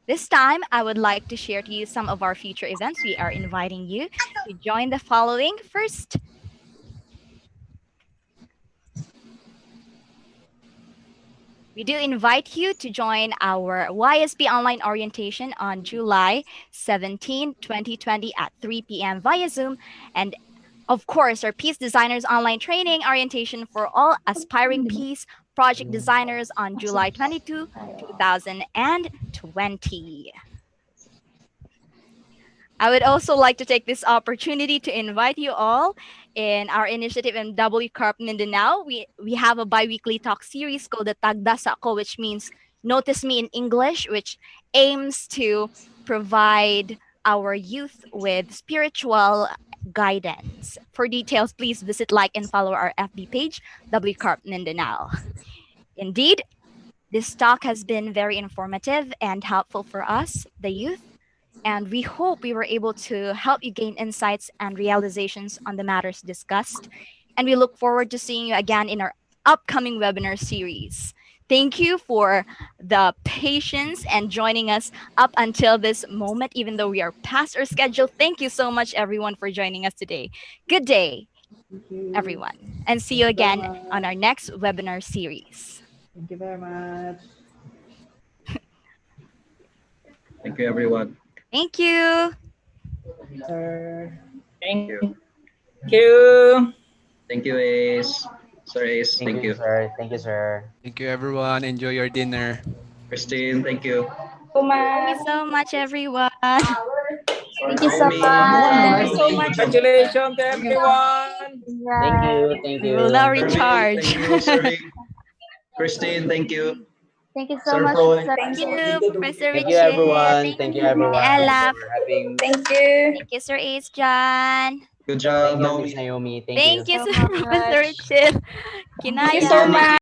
This time, I would like to share to you some of our future events. We are inviting you to join the following. First, we do invite you to join our YSP online orientation on July 17, 2020 at 3 p.m. via Zoom. And Of course, our Peace Designers online training orientation for all aspiring peace project designers on July 22, 2020. I would also like to take this opportunity to invite you all in our initiative in W Corp Mindanao. We have a bi-weekly talk series called the Tagdasa Ako, which means Notice Me in English, which aims to provide our youth with spiritual guidance. For details, please visit, like, and follow our FB page, W Corp Mindanao. Indeed, this talk has been very informative and helpful for us, the youth, and we hope we were able to help you gain insights and realizations on the matters discussed. And we look forward to seeing you again in our upcoming webinar series. Thank you for the patience and joining us up until this moment, even though we are past our schedule. Thank you so much, everyone, for joining us today. Good day, everyone, and see you again on our next webinar series. Thank you very much. Thank you, everyone. Thank you. Sir. Thank you. Thank you, Ace. Sir Ace, thank you. Sir. Thank you, sir. Thank you, everyone. Enjoy your dinner. Christine, thank you. Thank you so much, everyone. Thank you so Naomi, much. Congratulations to everyone. Thank you. Thank We you. will now Sir V, recharge. thank you. Sir V. Christine, thank you. Thank you so Sir much. Freud. Thank you, Professor Thank you, Richard. everyone. Thank you, everyone, Ella. for having. Thank you. Thank you, Sir Ace John. Good job, Thank you, Miss Naomi. Naomi. Thank you. Thank you, Sir Professor Richard. Thank Kinaya. you, Nikki.